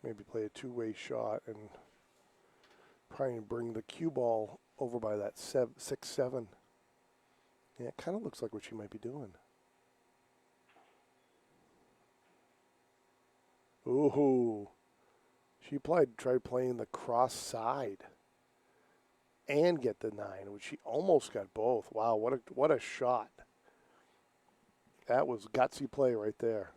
[SPEAKER 1] Maybe play a two-way shot and try and bring the cue ball over by that 6-7. Yeah, it kind of looks like what she might be doing. Ooh. She tried playing the cross side and get the 9, which she almost got both. Wow, what a shot. That was gutsy play right there.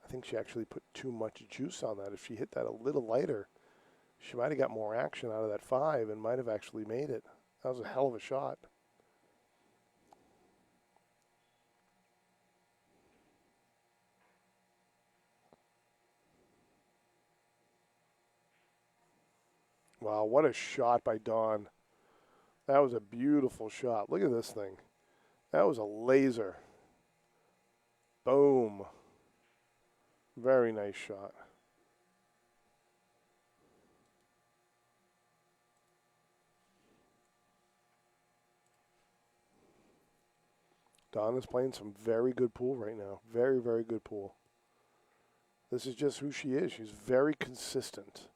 [SPEAKER 1] I think she actually put too much juice on that. If she hit that a little lighter, she might have got more action out of that 5 and might have actually made it. That was a hell of a shot. Wow, what a shot by Dawn. That was a beautiful shot. Look at this thing. That was a laser. Boom. Very nice shot. Dawn is playing some very good pool right now. Very, very good pool. This is just who she is. She's very consistent.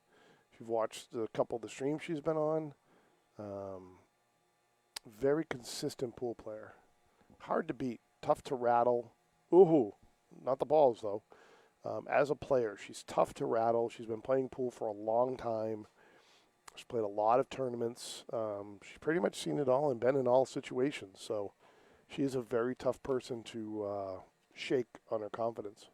[SPEAKER 1] If you've watched a couple of the streams she's been on, very consistent pool player. Hard to beat. Tough to rattle. Ooh, not the balls though. As a player, she's tough to rattle. She's been playing pool for a long time. She's played a lot of tournaments. She's pretty much seen it all and been in all situations. So she is a very tough person to shake on her confidence.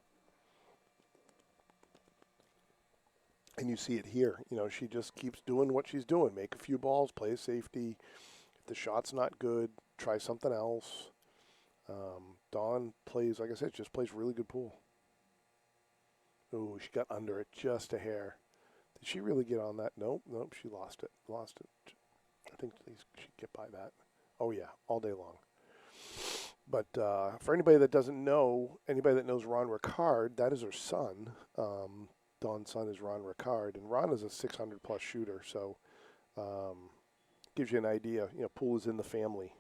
[SPEAKER 1] And you see it here. You know, she just keeps doing what she's doing. Make a few balls, play a safety. If the shot's not good, try something else. Dawn plays, like I said, just plays really good pool. Ooh, she got under it just a hair. Did she really get on that? Nope, she lost it. Lost it. I think she'd get by that. Oh, yeah, all day long. But for anybody that doesn't know, anybody that knows Ron Ricard, that is her son. Dawn's son is Ron Ricard, and Ron is a 600-plus shooter, so gives you an idea. You know, pool is in the family,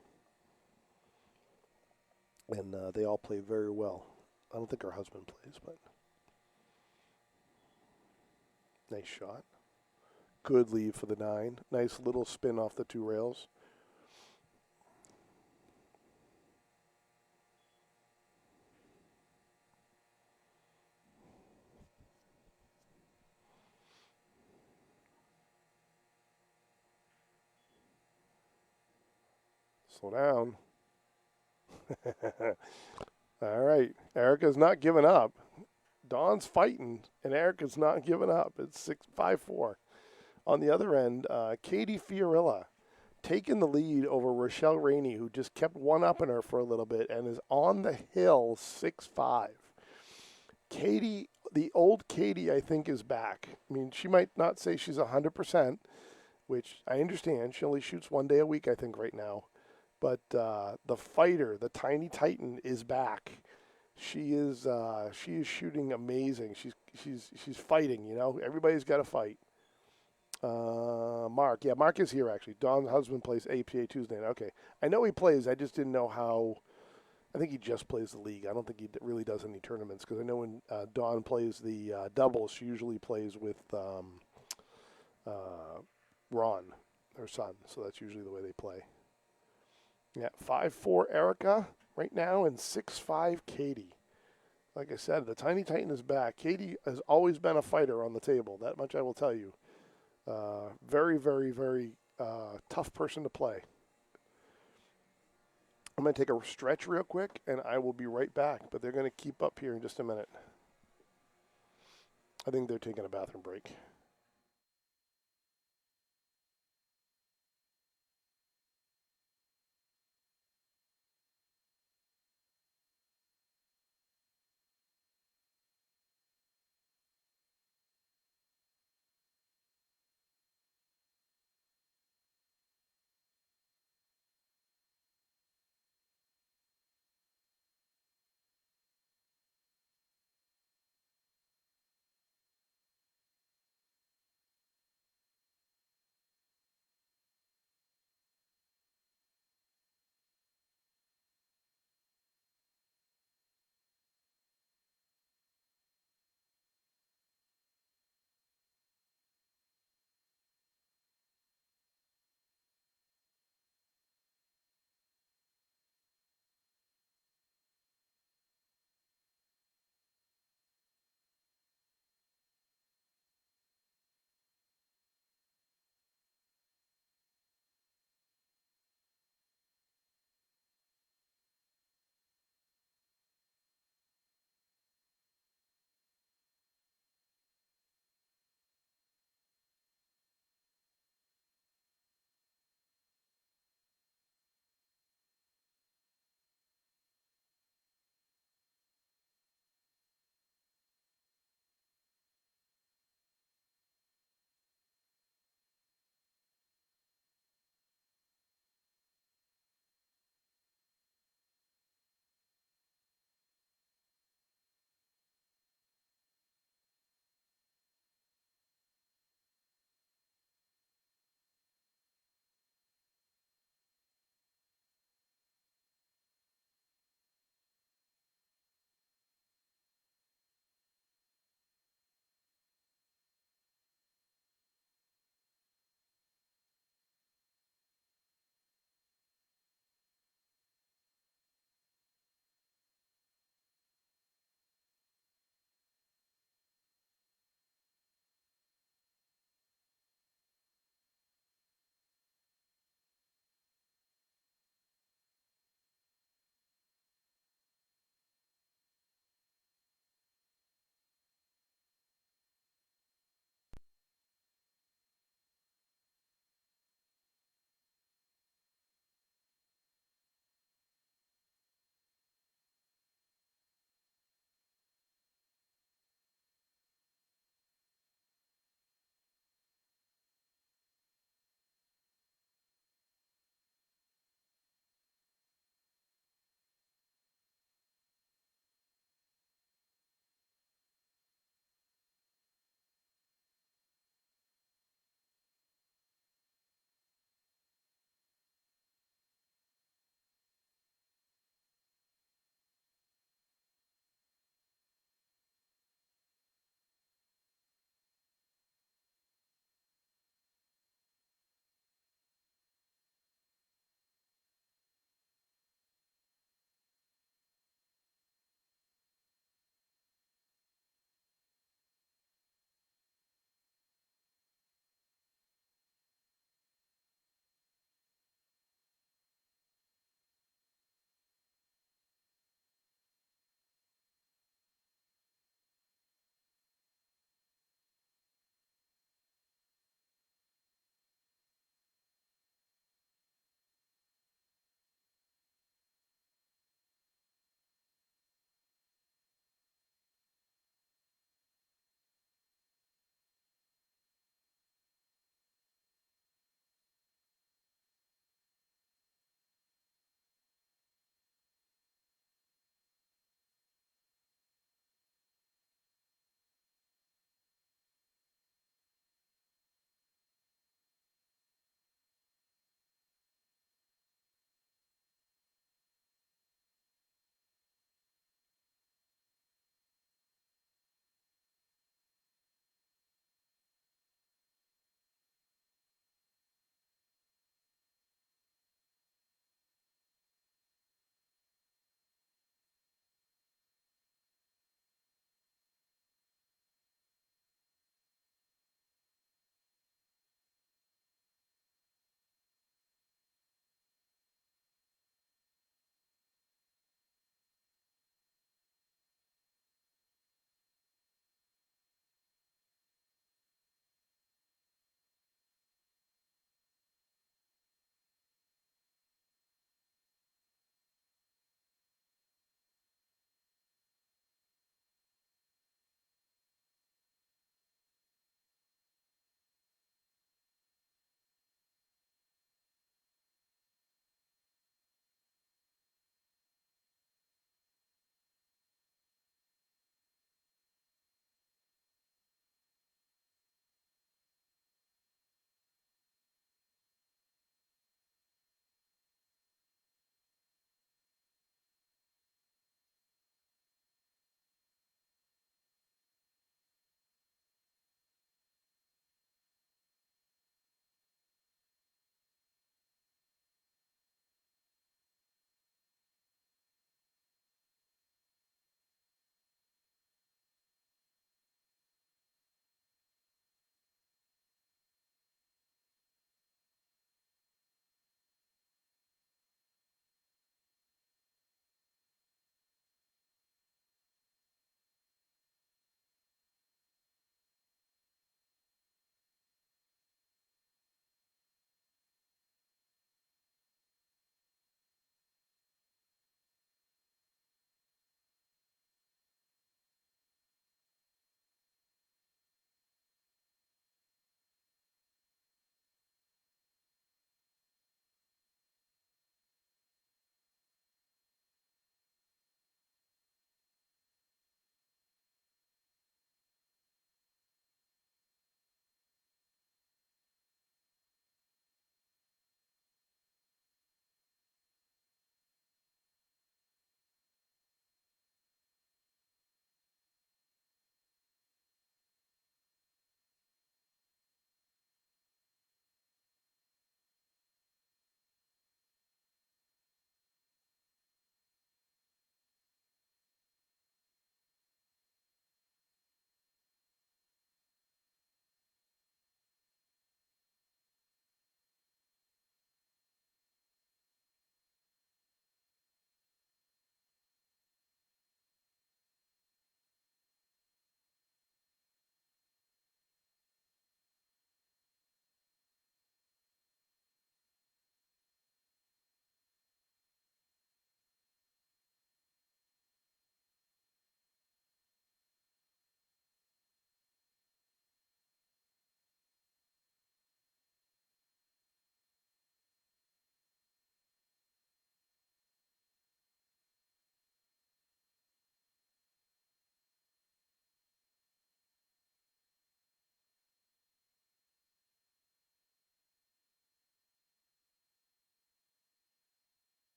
[SPEAKER 1] and they all play very well. I don't think her husband plays, but nice shot. Good lead for the 9. Nice little spin off the 2 rails. Slow down. All right. Erica's not giving up. Dawn's fighting, and Erica's not giving up. It's 6-5-4. On the other end, Katie Fiorilla taking the lead over Rochelle Rainey, who just kept one-upping her for a little bit and is on the hill 6-5. Katie, the old Katie, I think, is back. I mean, she might not say she's 100%, which I understand. She only shoots 1 day a week, I think, right now. But the fighter, the tiny titan, is back. She is shooting amazing. She's fighting. You know, everybody's got to fight. Mark, yeah, Mark is here actually. Dawn's husband plays APA Tuesday. Okay, I know he plays. I just didn't know how. I think he just plays the league. I don't think he really does any tournaments because I know when Dawn plays the doubles, she usually plays with Ron, her son. So that's usually the way they play. Yeah, 5-4 Erica right now and 6-5 Katie. Like I said, the Tiny Titan is back. Katie has always been a fighter on the table. That much I will tell you. Very, very, very tough person to play. I'm going to take a stretch real quick, and I will be right back. But they're going to keep up here in just a minute. I think they're taking a bathroom break.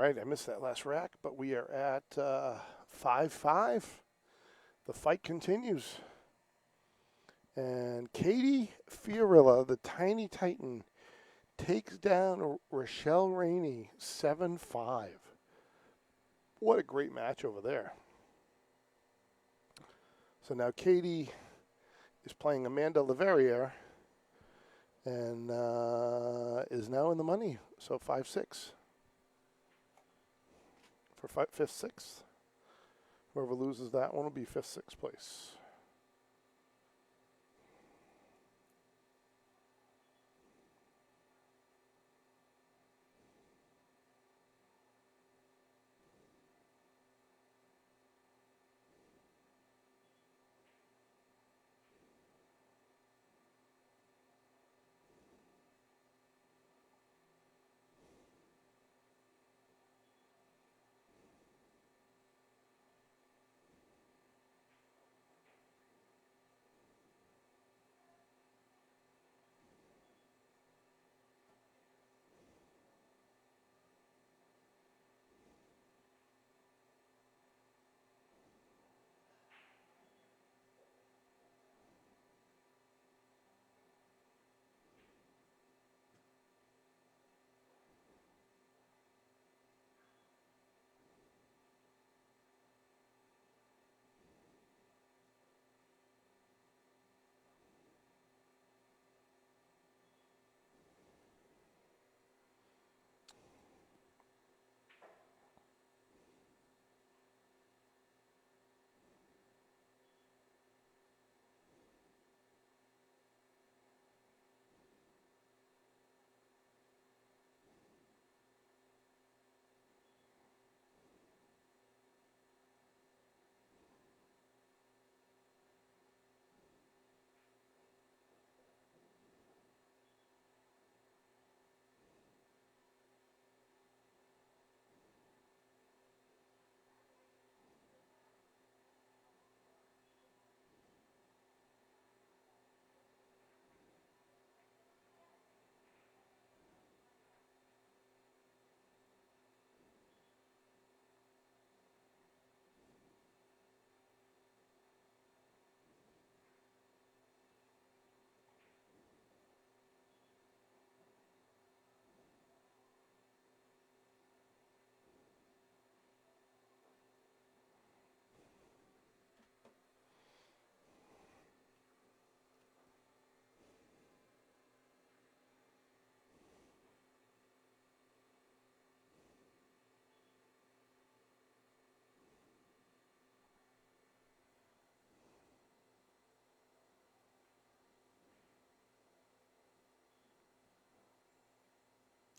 [SPEAKER 1] right, I missed that last rack, but we are at 5-5. The fight continues. And Katie Fiorilla, the Tiny Titan, takes down Rochelle Rainey 7-5. What a great match over there. So now Katie is playing Amanda Leverrier and is now in the money. So 5-6 for 5th, 6th. Whoever loses that one will be 5th, 6th place.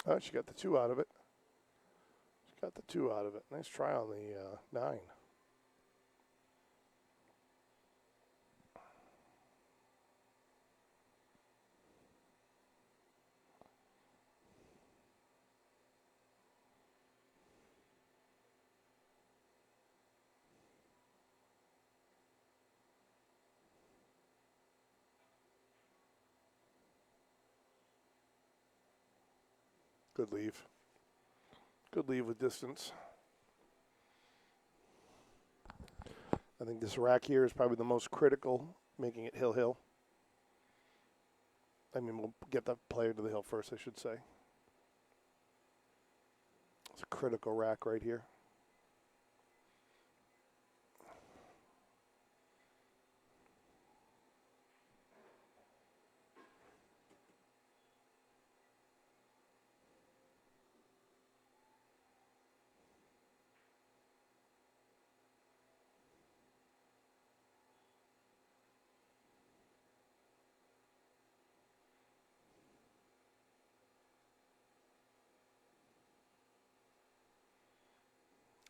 [SPEAKER 1] Oh, she got the 2 out of it. She got the 2 out of it. Nice try on the 9. Good leave. Good leave with distance. I think this rack here is probably the most critical, making it hill-hill. I mean, we'll get the player to the hill first, I should say. It's a critical rack right here.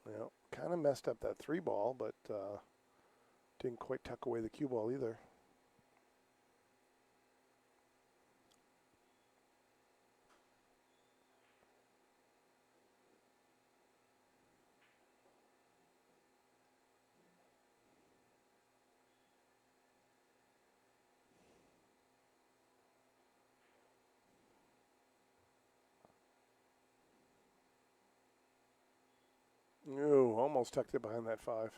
[SPEAKER 1] You know, kind of messed up that 3 ball, but didn't quite tuck away the cue ball either. almost tucked it behind that 5.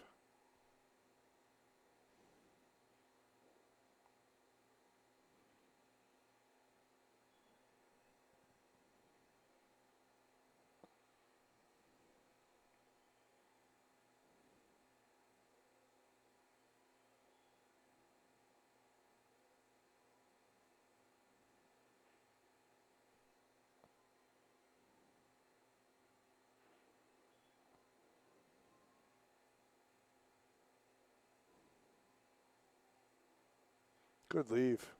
[SPEAKER 1] Good leave.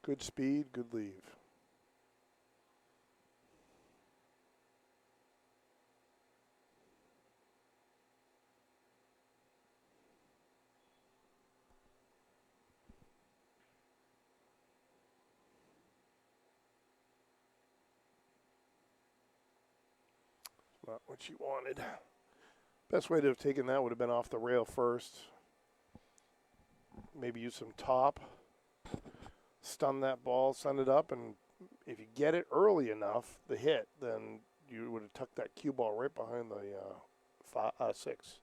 [SPEAKER 1] Good speed, good leave. Not what she wanted. Best way to have taken that would have been off the rail first. Maybe use some top. Stun that ball, send it up, and if you get it early enough, the hit, then you would have tucked that cue ball right behind the 6.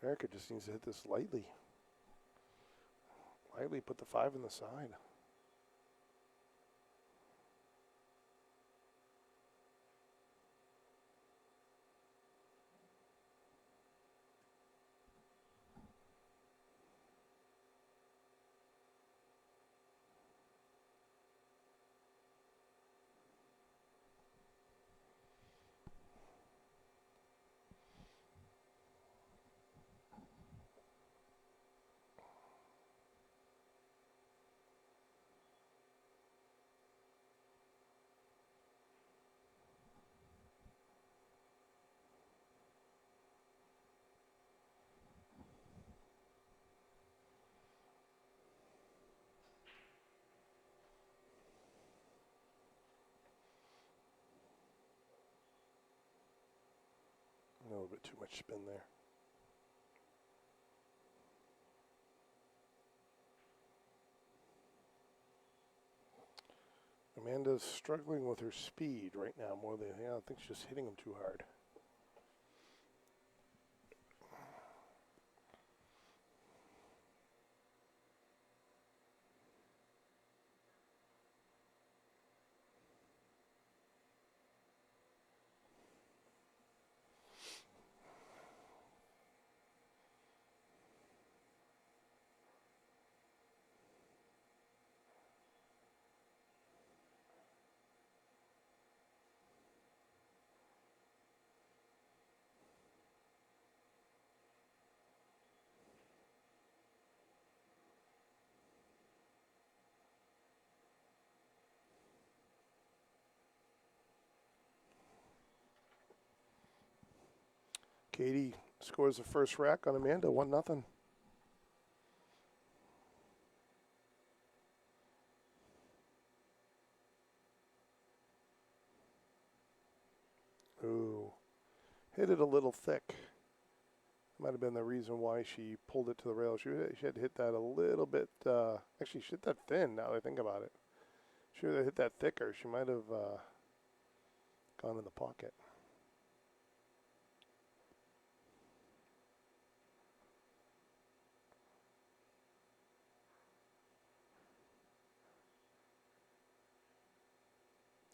[SPEAKER 1] Erica just needs to hit this lightly. Lightly put the 5 in the side. A little bit too much spin there. Amanda's struggling with her speed right now more than anything. I think she's just hitting him too hard. Katie scores the first rack on Amanda, 1-0. Ooh, hit it a little thick. Might have been the reason why she pulled it to the rail. She had to hit that a little bit. Actually, she hit that thin now that I think about it. She should have hit that thicker. She might have gone in the pocket.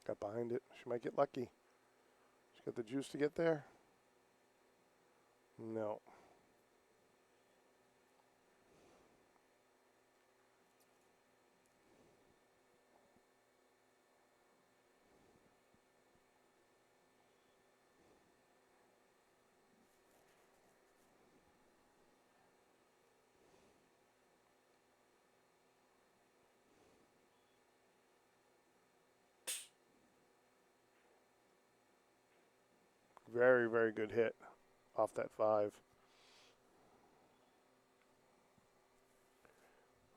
[SPEAKER 1] Got behind it. She might get lucky. She got the juice to get there? No. Very, very good hit off that 5.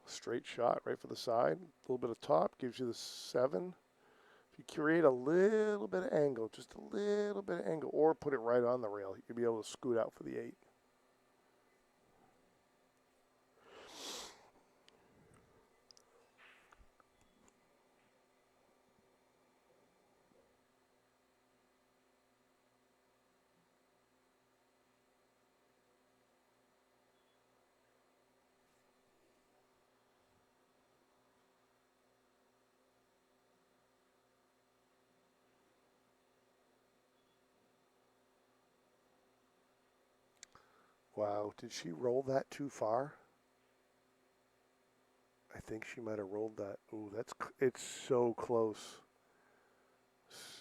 [SPEAKER 1] Straight shot right for the side. A little bit of top gives you the 7. If you create a little bit of angle, just a little bit of angle, or put it right on the rail, you'll be able to scoot out for the 8. Wow, did she roll that too far? I think she might have rolled that. Ooh, it's so close.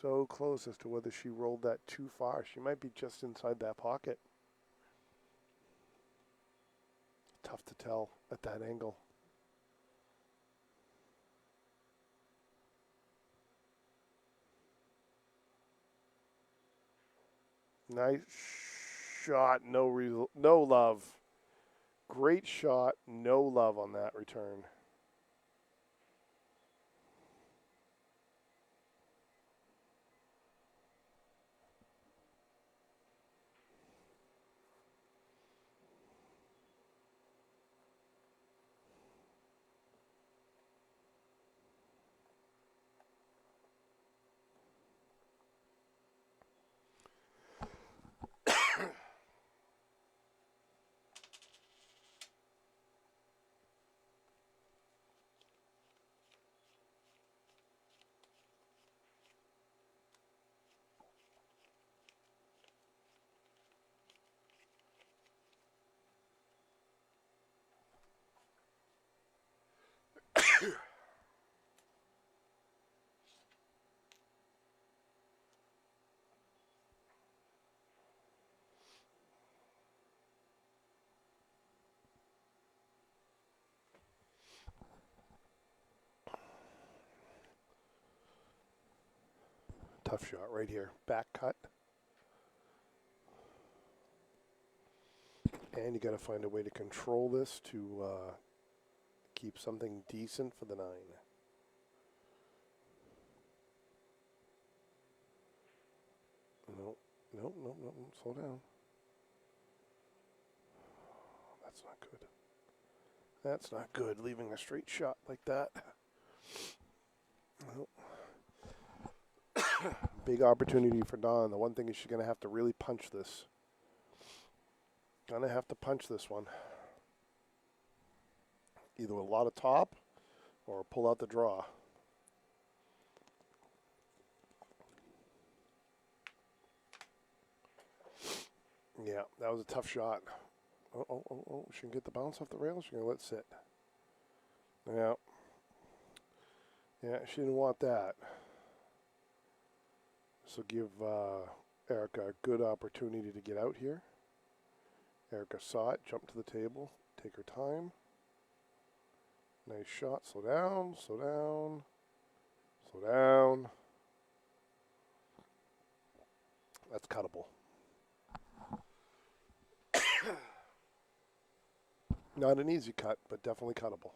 [SPEAKER 1] So close as to whether she rolled that too far. She might be just inside that pocket. Tough to tell at that angle. Nice shot. No love. Great shot. No love on that return. Tough shot right here. Back cut. And you got to find a way to control this to keep something decent for the 9. No. Slow down. That's not good. That's not good, leaving a straight shot like that. Nope. Big opportunity for Dawn. The one thing is she's going to have to really punch this. Gonna have to punch this one. Either with a lot of top or pull out the draw. Yeah, that was a tough shot. Oh. She can get the bounce off the rail. She's going to let it sit. Yeah. Yeah, she didn't want that. So give Erica a good opportunity to get out here. Erica saw it, jump to the table, take her time. Nice shot. Slow down, slow down, slow down. That's cuttable. Not an easy cut, but definitely cuttable.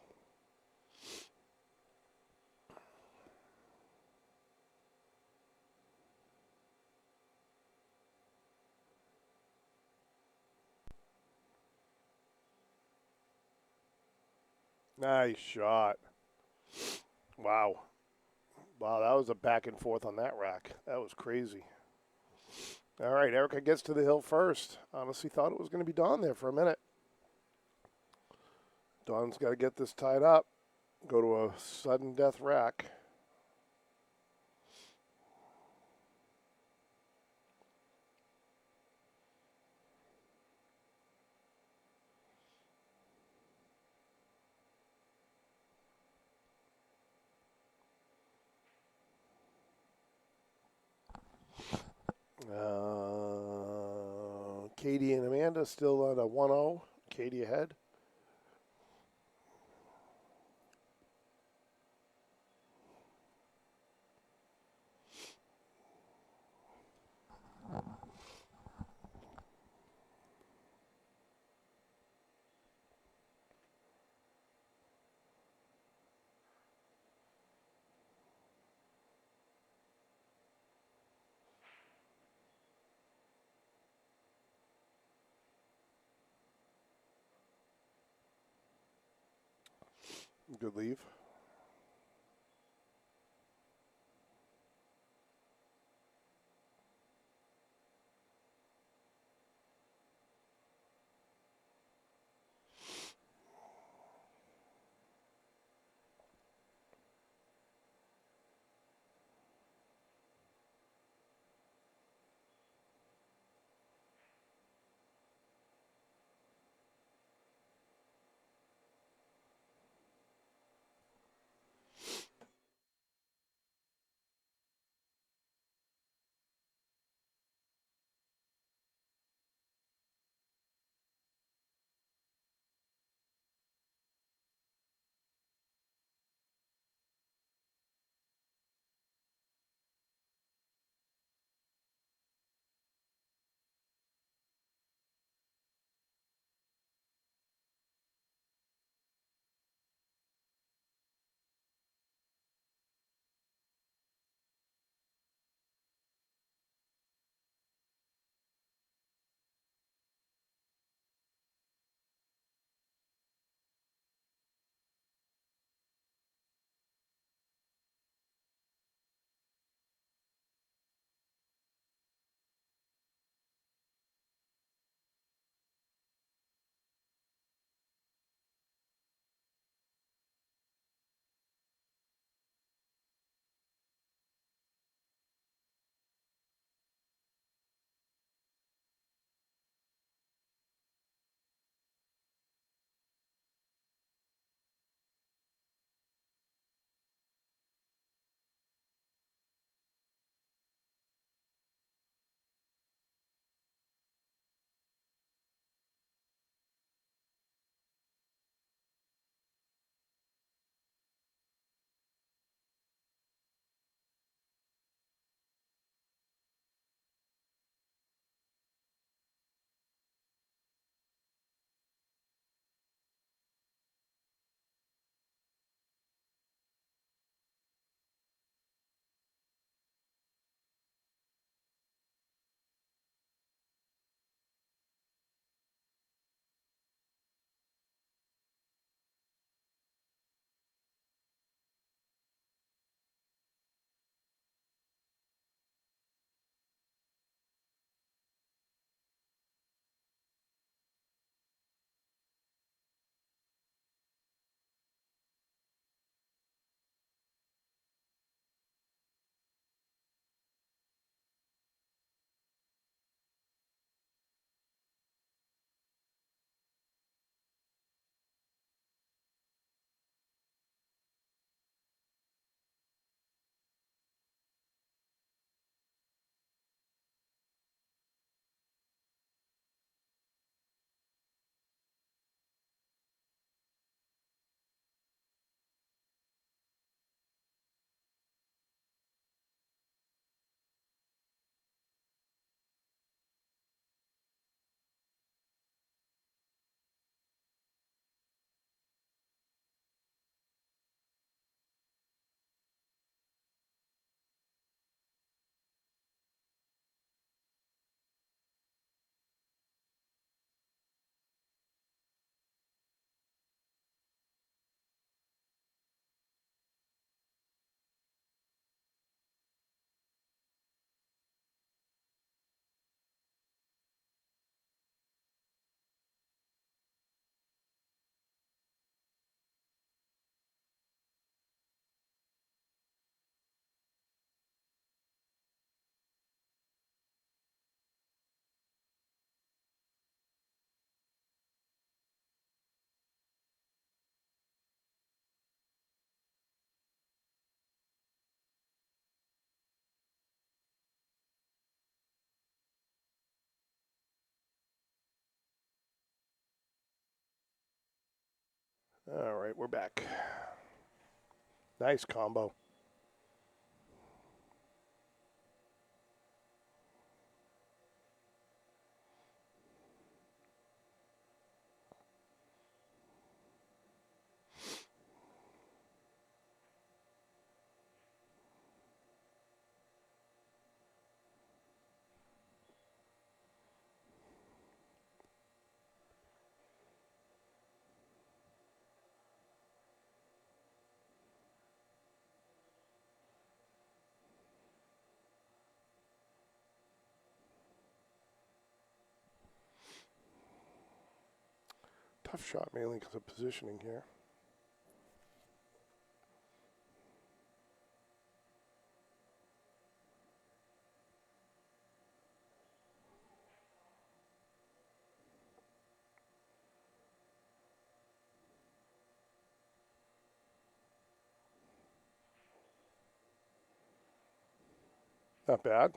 [SPEAKER 1] Nice shot. Wow. Wow, that was a back and forth on that rack. That was crazy. All right, Erica gets to the hill first. Honestly thought it was going to be Dawn there for a minute. Dawn's got to get this tied up. Go to a sudden death rack. Katie and Amanda still at a 1-0. Katie ahead. Good leave. All right, we're back. Nice combo. Tough shot, mainly because of positioning here. Not bad.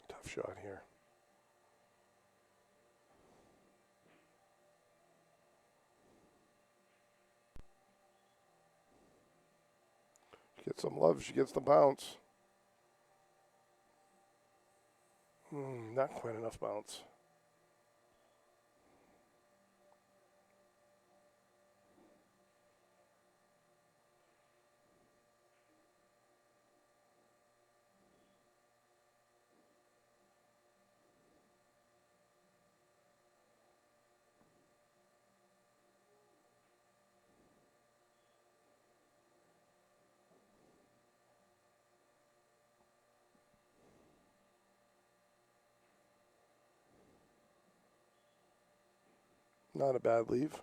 [SPEAKER 1] Tough shot here. She gets some love. She gets the bounce. Not quite enough bounce. Not a bad leave.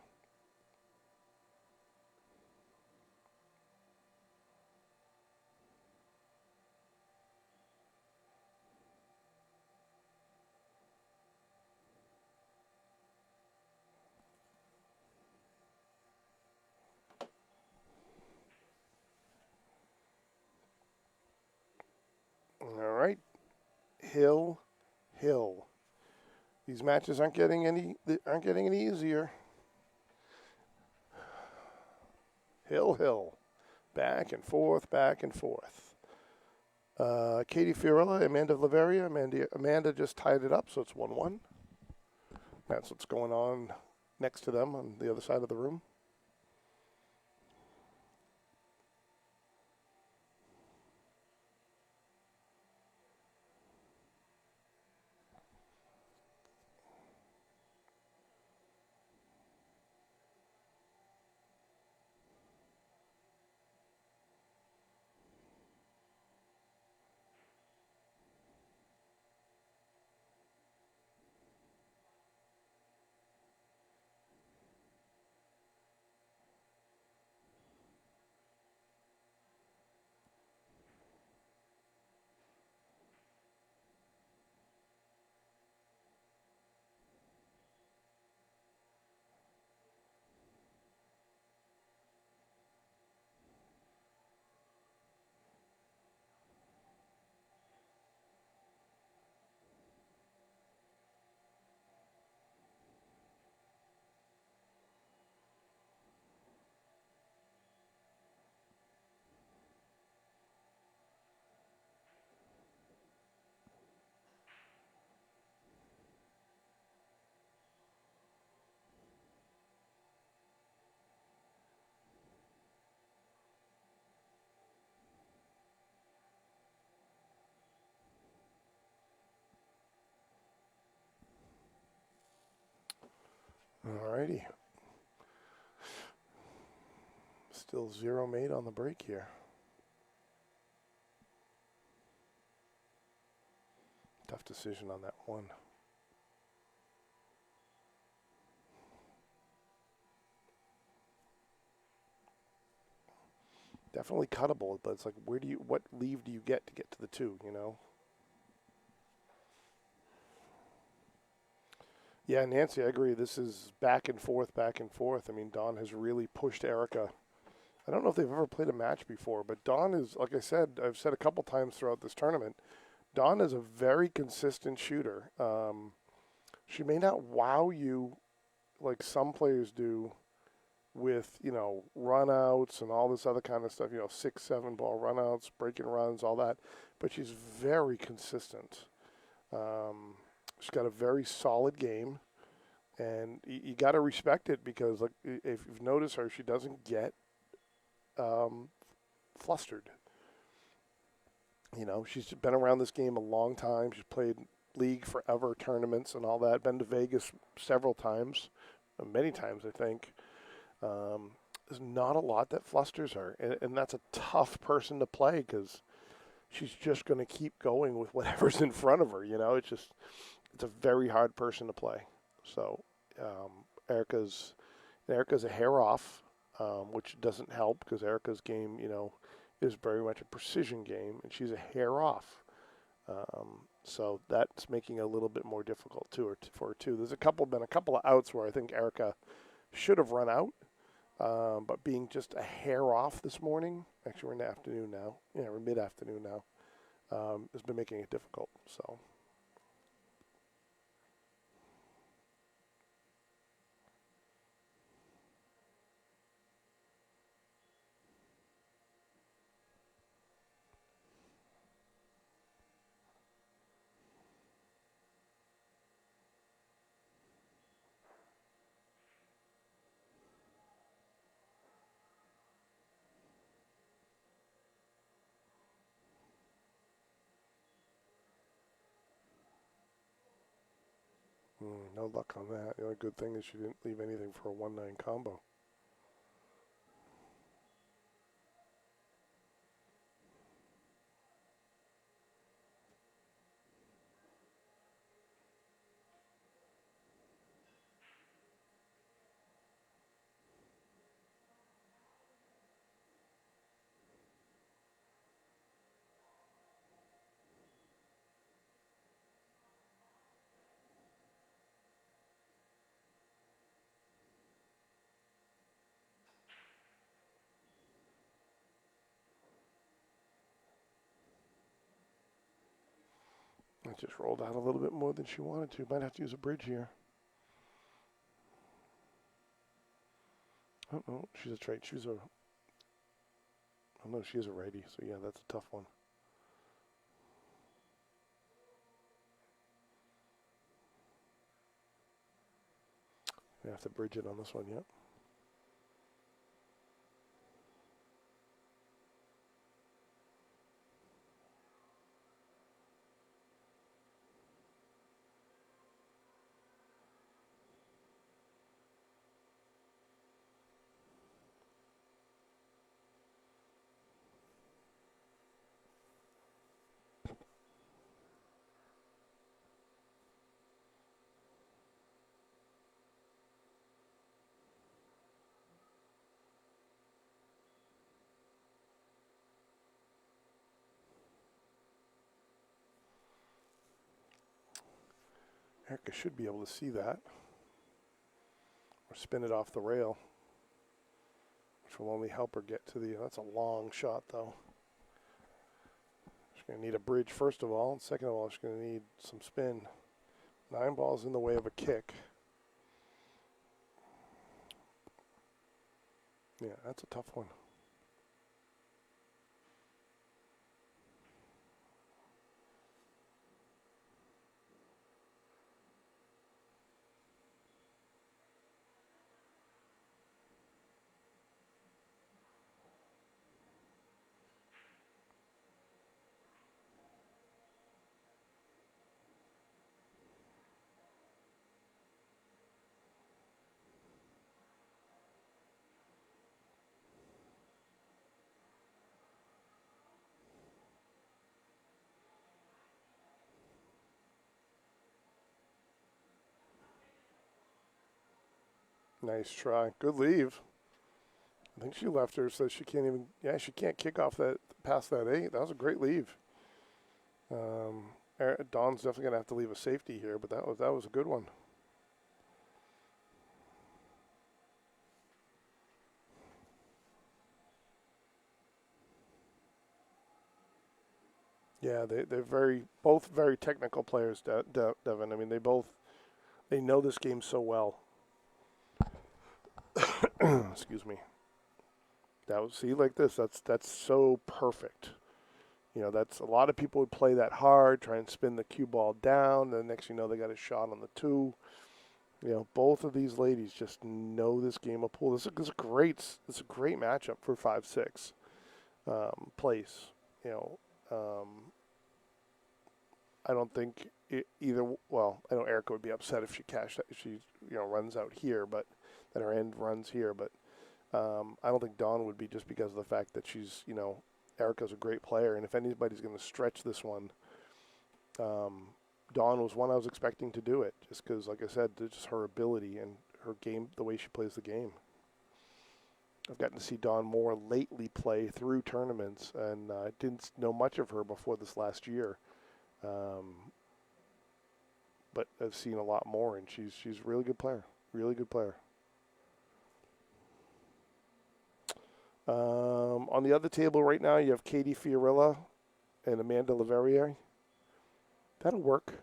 [SPEAKER 1] All right. Hill. These matches aren't getting any easier. Hill. Back and forth, back and forth. Katie Fiorella, Amanda Laveria. Amanda just tied it up, so it's 1-1. That's what's going on next to them on the other side of the room. Alrighty. Still 0 mate on the break here. Tough decision on that one. Definitely cuttable, but it's like, what leave do you get to the 2, you know? Yeah, Nancy, I agree. This is back and forth, back and forth. I mean, Dawn has really pushed Erica. I don't know if they've ever played a match before, but Dawn is, like I said, I've said a couple times throughout this tournament, Dawn is a very consistent shooter. She may not wow you like some players do with, you know, runouts and all this other kind of stuff, you know, 6, 7 ball runouts, breaking runs, all that, but she's very consistent. She's got a very solid game, and you got to respect it because, like, if you've noticed her, she doesn't get flustered. You know, she's been around this game a long time. She's played league forever, tournaments and all that. Been to Vegas several times, many times, I think. There's not a lot that flusters her, and that's a tough person to play because she's just going to keep going with whatever's in front of her. You know, it's a very hard person to play. So Erica's a hair off, which doesn't help because Erica's game, you know, is very much a precision game, and she's a hair off. So that's making it a little bit more difficult for her too. There's been a couple of outs where I think Erica should have run out, but being just a hair off this morning. Actually, we're in the afternoon now. Yeah, we're mid-afternoon now. Has been making it difficult. So. No luck on that. The only good thing is she didn't leave anything for a 1-9 combo. It just rolled out a little bit more than she wanted to. Might have to use a bridge here. Oh, no, she's a trade. Oh, no, she is a righty. So, yeah, that's a tough one. We have to bridge it on this one, yep. Erica should be able to see that. Or spin it off the rail. Which will only help her get to the... That's a long shot, though. She's going to need a bridge, first of all. And second of all, she's going to need some spin. 9 balls in the way of a kick. Yeah, that's a tough one. Nice try. Good leave. I think she left her, so she can't even. Yeah, she can't kick off that past that 8. That was a great leave. Dawn's definitely gonna have to leave a safety here, but that was a good one. Yeah, they're both very technical players, Devin. I mean, they know this game so well. Excuse me. See, like this. That's so perfect. You know, that's a lot of people would play that hard, try and spin the cue ball down. The next, you know, they got a shot on the 2. You know, both of these ladies just know this game of pool. This is a great matchup for 5-6 place. You know, I don't think either. Well, I know Erica would be upset if she cashed. If she runs out here, but that her end runs here. But I don't think Dawn would be, just because of the fact that she's Erica's a great player, and if anybody's going to stretch this one, Dawn was one I was expecting to do it, just because, like I said, just her ability and her game, the way she plays the game. I've gotten to see Dawn more lately play through tournaments, and I didn't know much of her before this last year. But I've seen a lot more, and she's a really good player. Really good player. On the other table right now, you have Katie Fiorilla and Amanda Leverrier. That'll work.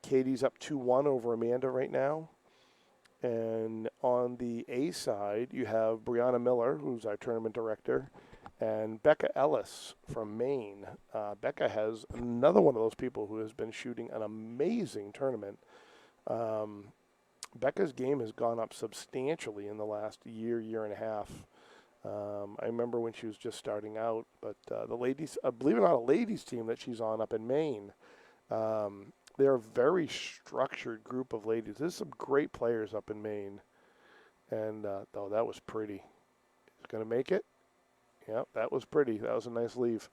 [SPEAKER 1] Katie's up 2-1 over Amanda right now. And on the A side, you have Brianna Miller, who's our tournament director, and Becca Ellis from Maine. Becca has another one of those people who has been shooting an amazing tournament. Becca's game has gone up substantially in the last year and a half. I remember when she was just starting out, but the ladies, believe it or not, a ladies team that she's on up in Maine, they're a very structured group of ladies. There's some great players up in Maine, and oh, that was pretty. Is going to make it? Yeah, that was pretty. That was a nice leave.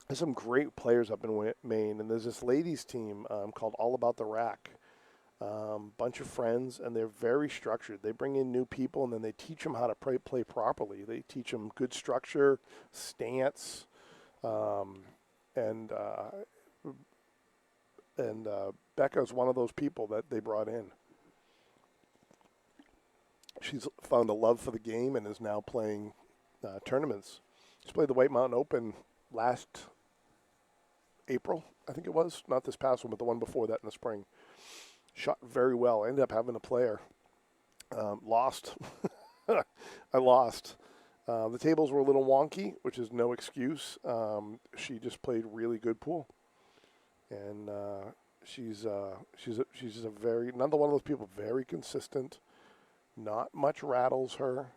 [SPEAKER 1] There's some great players up in Maine, and there's this ladies team called All About the Rack. Bunch of friends, and they're very structured. They bring in new people, and then they teach them how to play properly. They teach them good structure, stance, and Becca's one of those people that they brought in. She's found a love for the game and is now playing tournaments. She played the White Mountain Open last April, I think it was. Not this past one, but the one before that in the spring. Shot very well. Ended up having a player. Lost. I lost. The tables were a little wonky, which is no excuse. She just played really good pool, and she's a very, another one of those people, very consistent. Not much rattles her.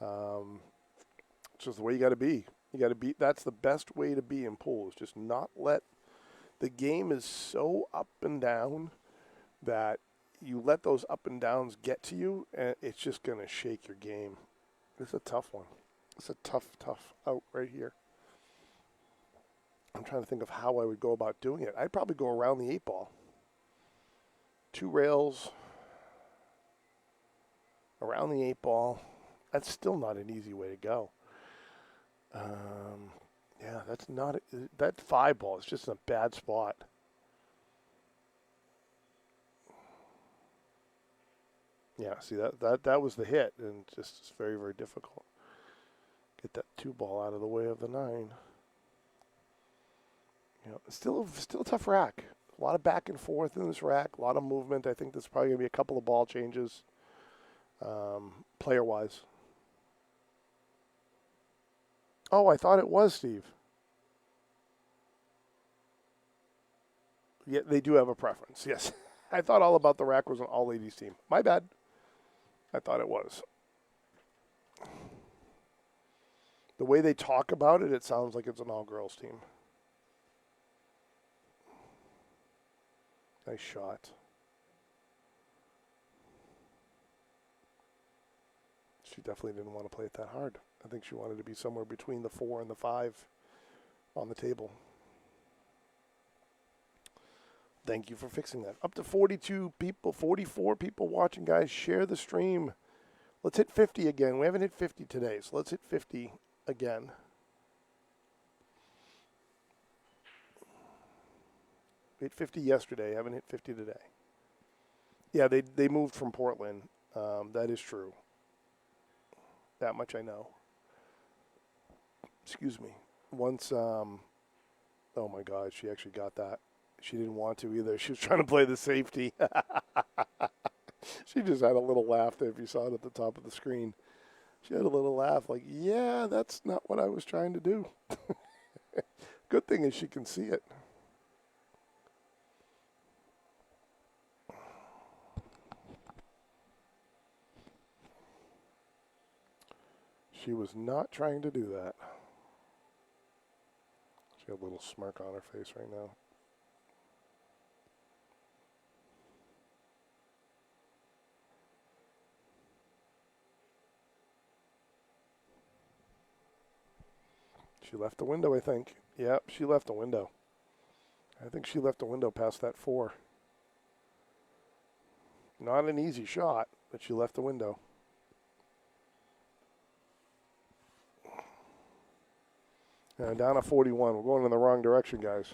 [SPEAKER 1] It's just the way you got to be. You got to be. That's the best way to be in pool. Is just not let. The game is so up and down that you let those up and downs get to you, and it's just going to shake your game. It's a tough one. It's a tough out right here. I'm trying to think of how I would go about doing it. I'd probably go around the 8 ball. 2 rails around the 8 ball. That's still not an easy way to go. Yeah, that's not that 5 ball is just in a bad spot. Yeah, see that was the hit, and just it's very, very difficult. Get that 2 ball out of the way of the 9. You know, still a tough rack. A lot of back and forth in this rack. A lot of movement. I think there's probably gonna be a couple of ball changes, player wise. Oh, I thought it was Steve. Yeah, they do have a preference. Yes, I thought All About the Rack was an all ladies team. My bad. I thought it was. The way they talk about it, it sounds like it's an all-girls team. Nice shot. She definitely didn't want to play it that hard. I think she wanted to be somewhere between the 4 and the 5 on the table. Thank you for fixing that. Up to 42 people, 44 people watching, guys. Share the stream. Let's hit 50 again. We haven't hit 50 today, so let's hit 50 again. We hit 50 yesterday. Haven't hit 50 today. Yeah, they moved from Portland. That is true. That much I know. Excuse me. Once, oh my God, she actually got that. She didn't want to either. She was trying to play the safety. She just had a little laugh there if you saw it at the top of the screen. She had a little laugh like, yeah, that's not what I was trying to do. Good thing is she can see it. She was not trying to do that. She has a little smirk on her face right now. She left the window, I think. Yep, she left the window. I think she left the window past that 4. Not an easy shot, but she left the window. And down to 41. We're going in the wrong direction, guys.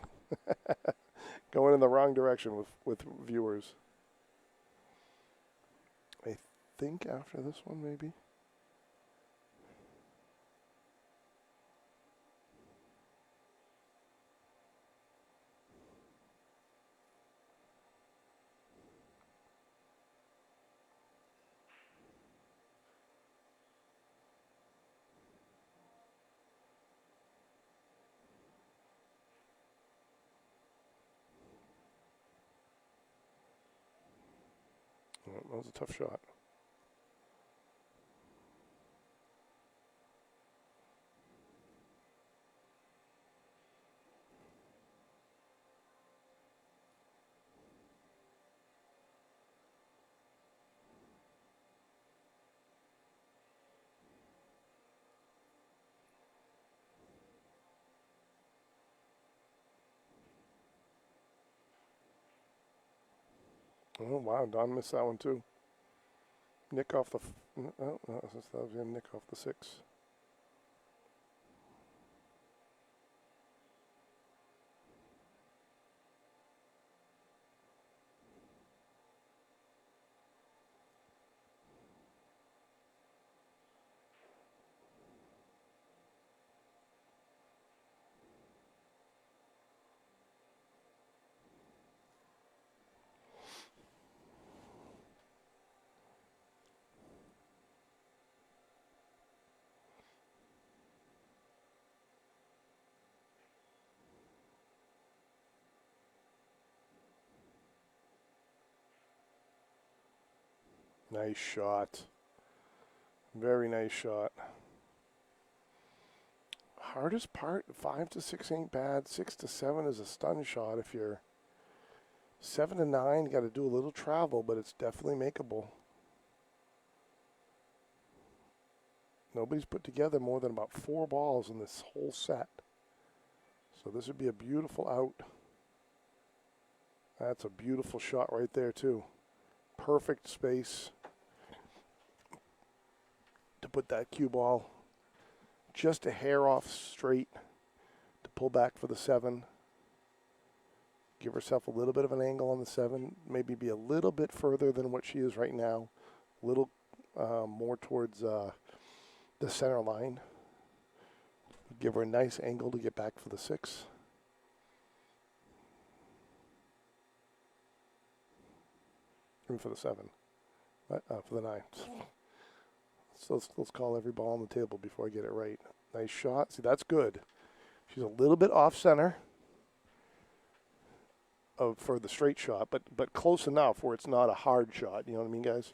[SPEAKER 1] Going in the wrong direction with viewers. I think after this one, maybe. That was a tough shot. Oh, wow, Don missed that one too. Nick off the, that was going to nick off the 6. Nice shot. Very nice shot. Hardest part, 5 to 6 ain't bad. 6 to 7 is a stun shot. If you're 7 to 9, you got to do a little travel, but it's definitely makeable. Nobody's put together more than about 4 balls in this whole set. So this would be a beautiful out. That's a beautiful shot right there, too. Perfect space to put that cue ball just a hair off straight to pull back for the 7. Give herself a little bit of an angle on the 7. Maybe be a little bit further than what she is right now. A little more towards the center line. Give her a nice angle to get back for the 6. And for the 7. For the 9. So let's call every ball on the table before I get it right. Nice shot. See, that's good. She's a little bit off center for the straight shot, but close enough where it's not a hard shot. You know what I mean, guys?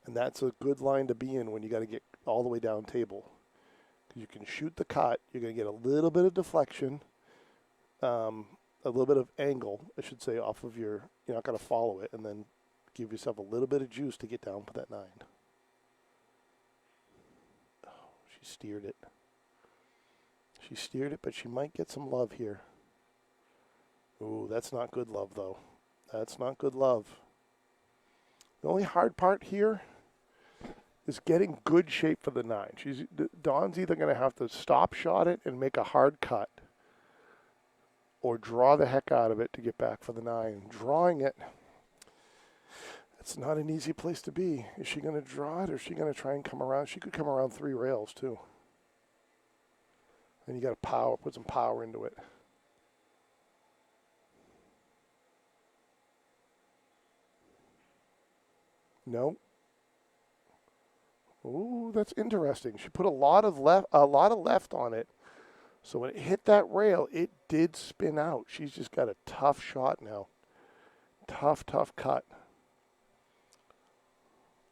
[SPEAKER 1] And that's a good line to be in when you got to get all the way down table. You can shoot the cut. You're going to get a little bit of deflection, a little bit of angle, I should say, off of your. You're not going to follow it, and then give yourself a little bit of juice to get down for that 9. She steered it. She steered it, but she might get some love here. Ooh, that's not good love, though. That's not good love. The only hard part here is getting good shape for the 9. Dawn's either going to have to stop shot it and make a hard cut or draw the heck out of it to get back for the 9. Drawing it, it's not an easy place to be. Is she going to draw it or is she going to try and come around? She could come around 3 rails, too. And you got to put some power into it. No. Ooh, that's interesting. She put a lot of left on it. So when it hit that rail, it did spin out. She's just got a tough shot now. Tough cut.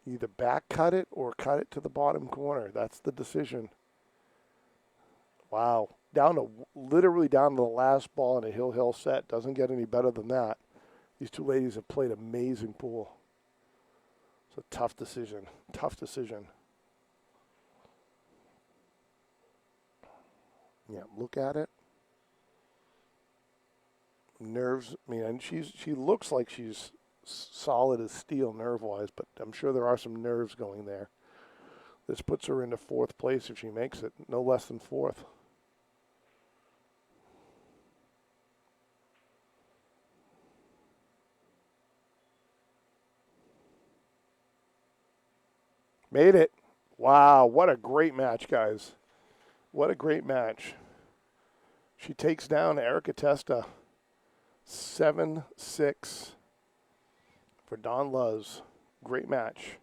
[SPEAKER 1] Either back cut it or cut it to the bottom corner. That's the decision. Wow. Literally down to the last ball in a hill set. Doesn't get any better than that. These two ladies have played amazing pool. It's a tough decision. Tough decision. Yeah, look at it. Nerves. I mean, and she looks like she's solid as steel nerve-wise, but I'm sure there are some nerves going there. This puts her into 4th place if she makes it, no less than 4th. Made it. Wow, what a great match, guys. What a great match. She takes down Erica Testa 7-6 for Dawn Luz. Great match.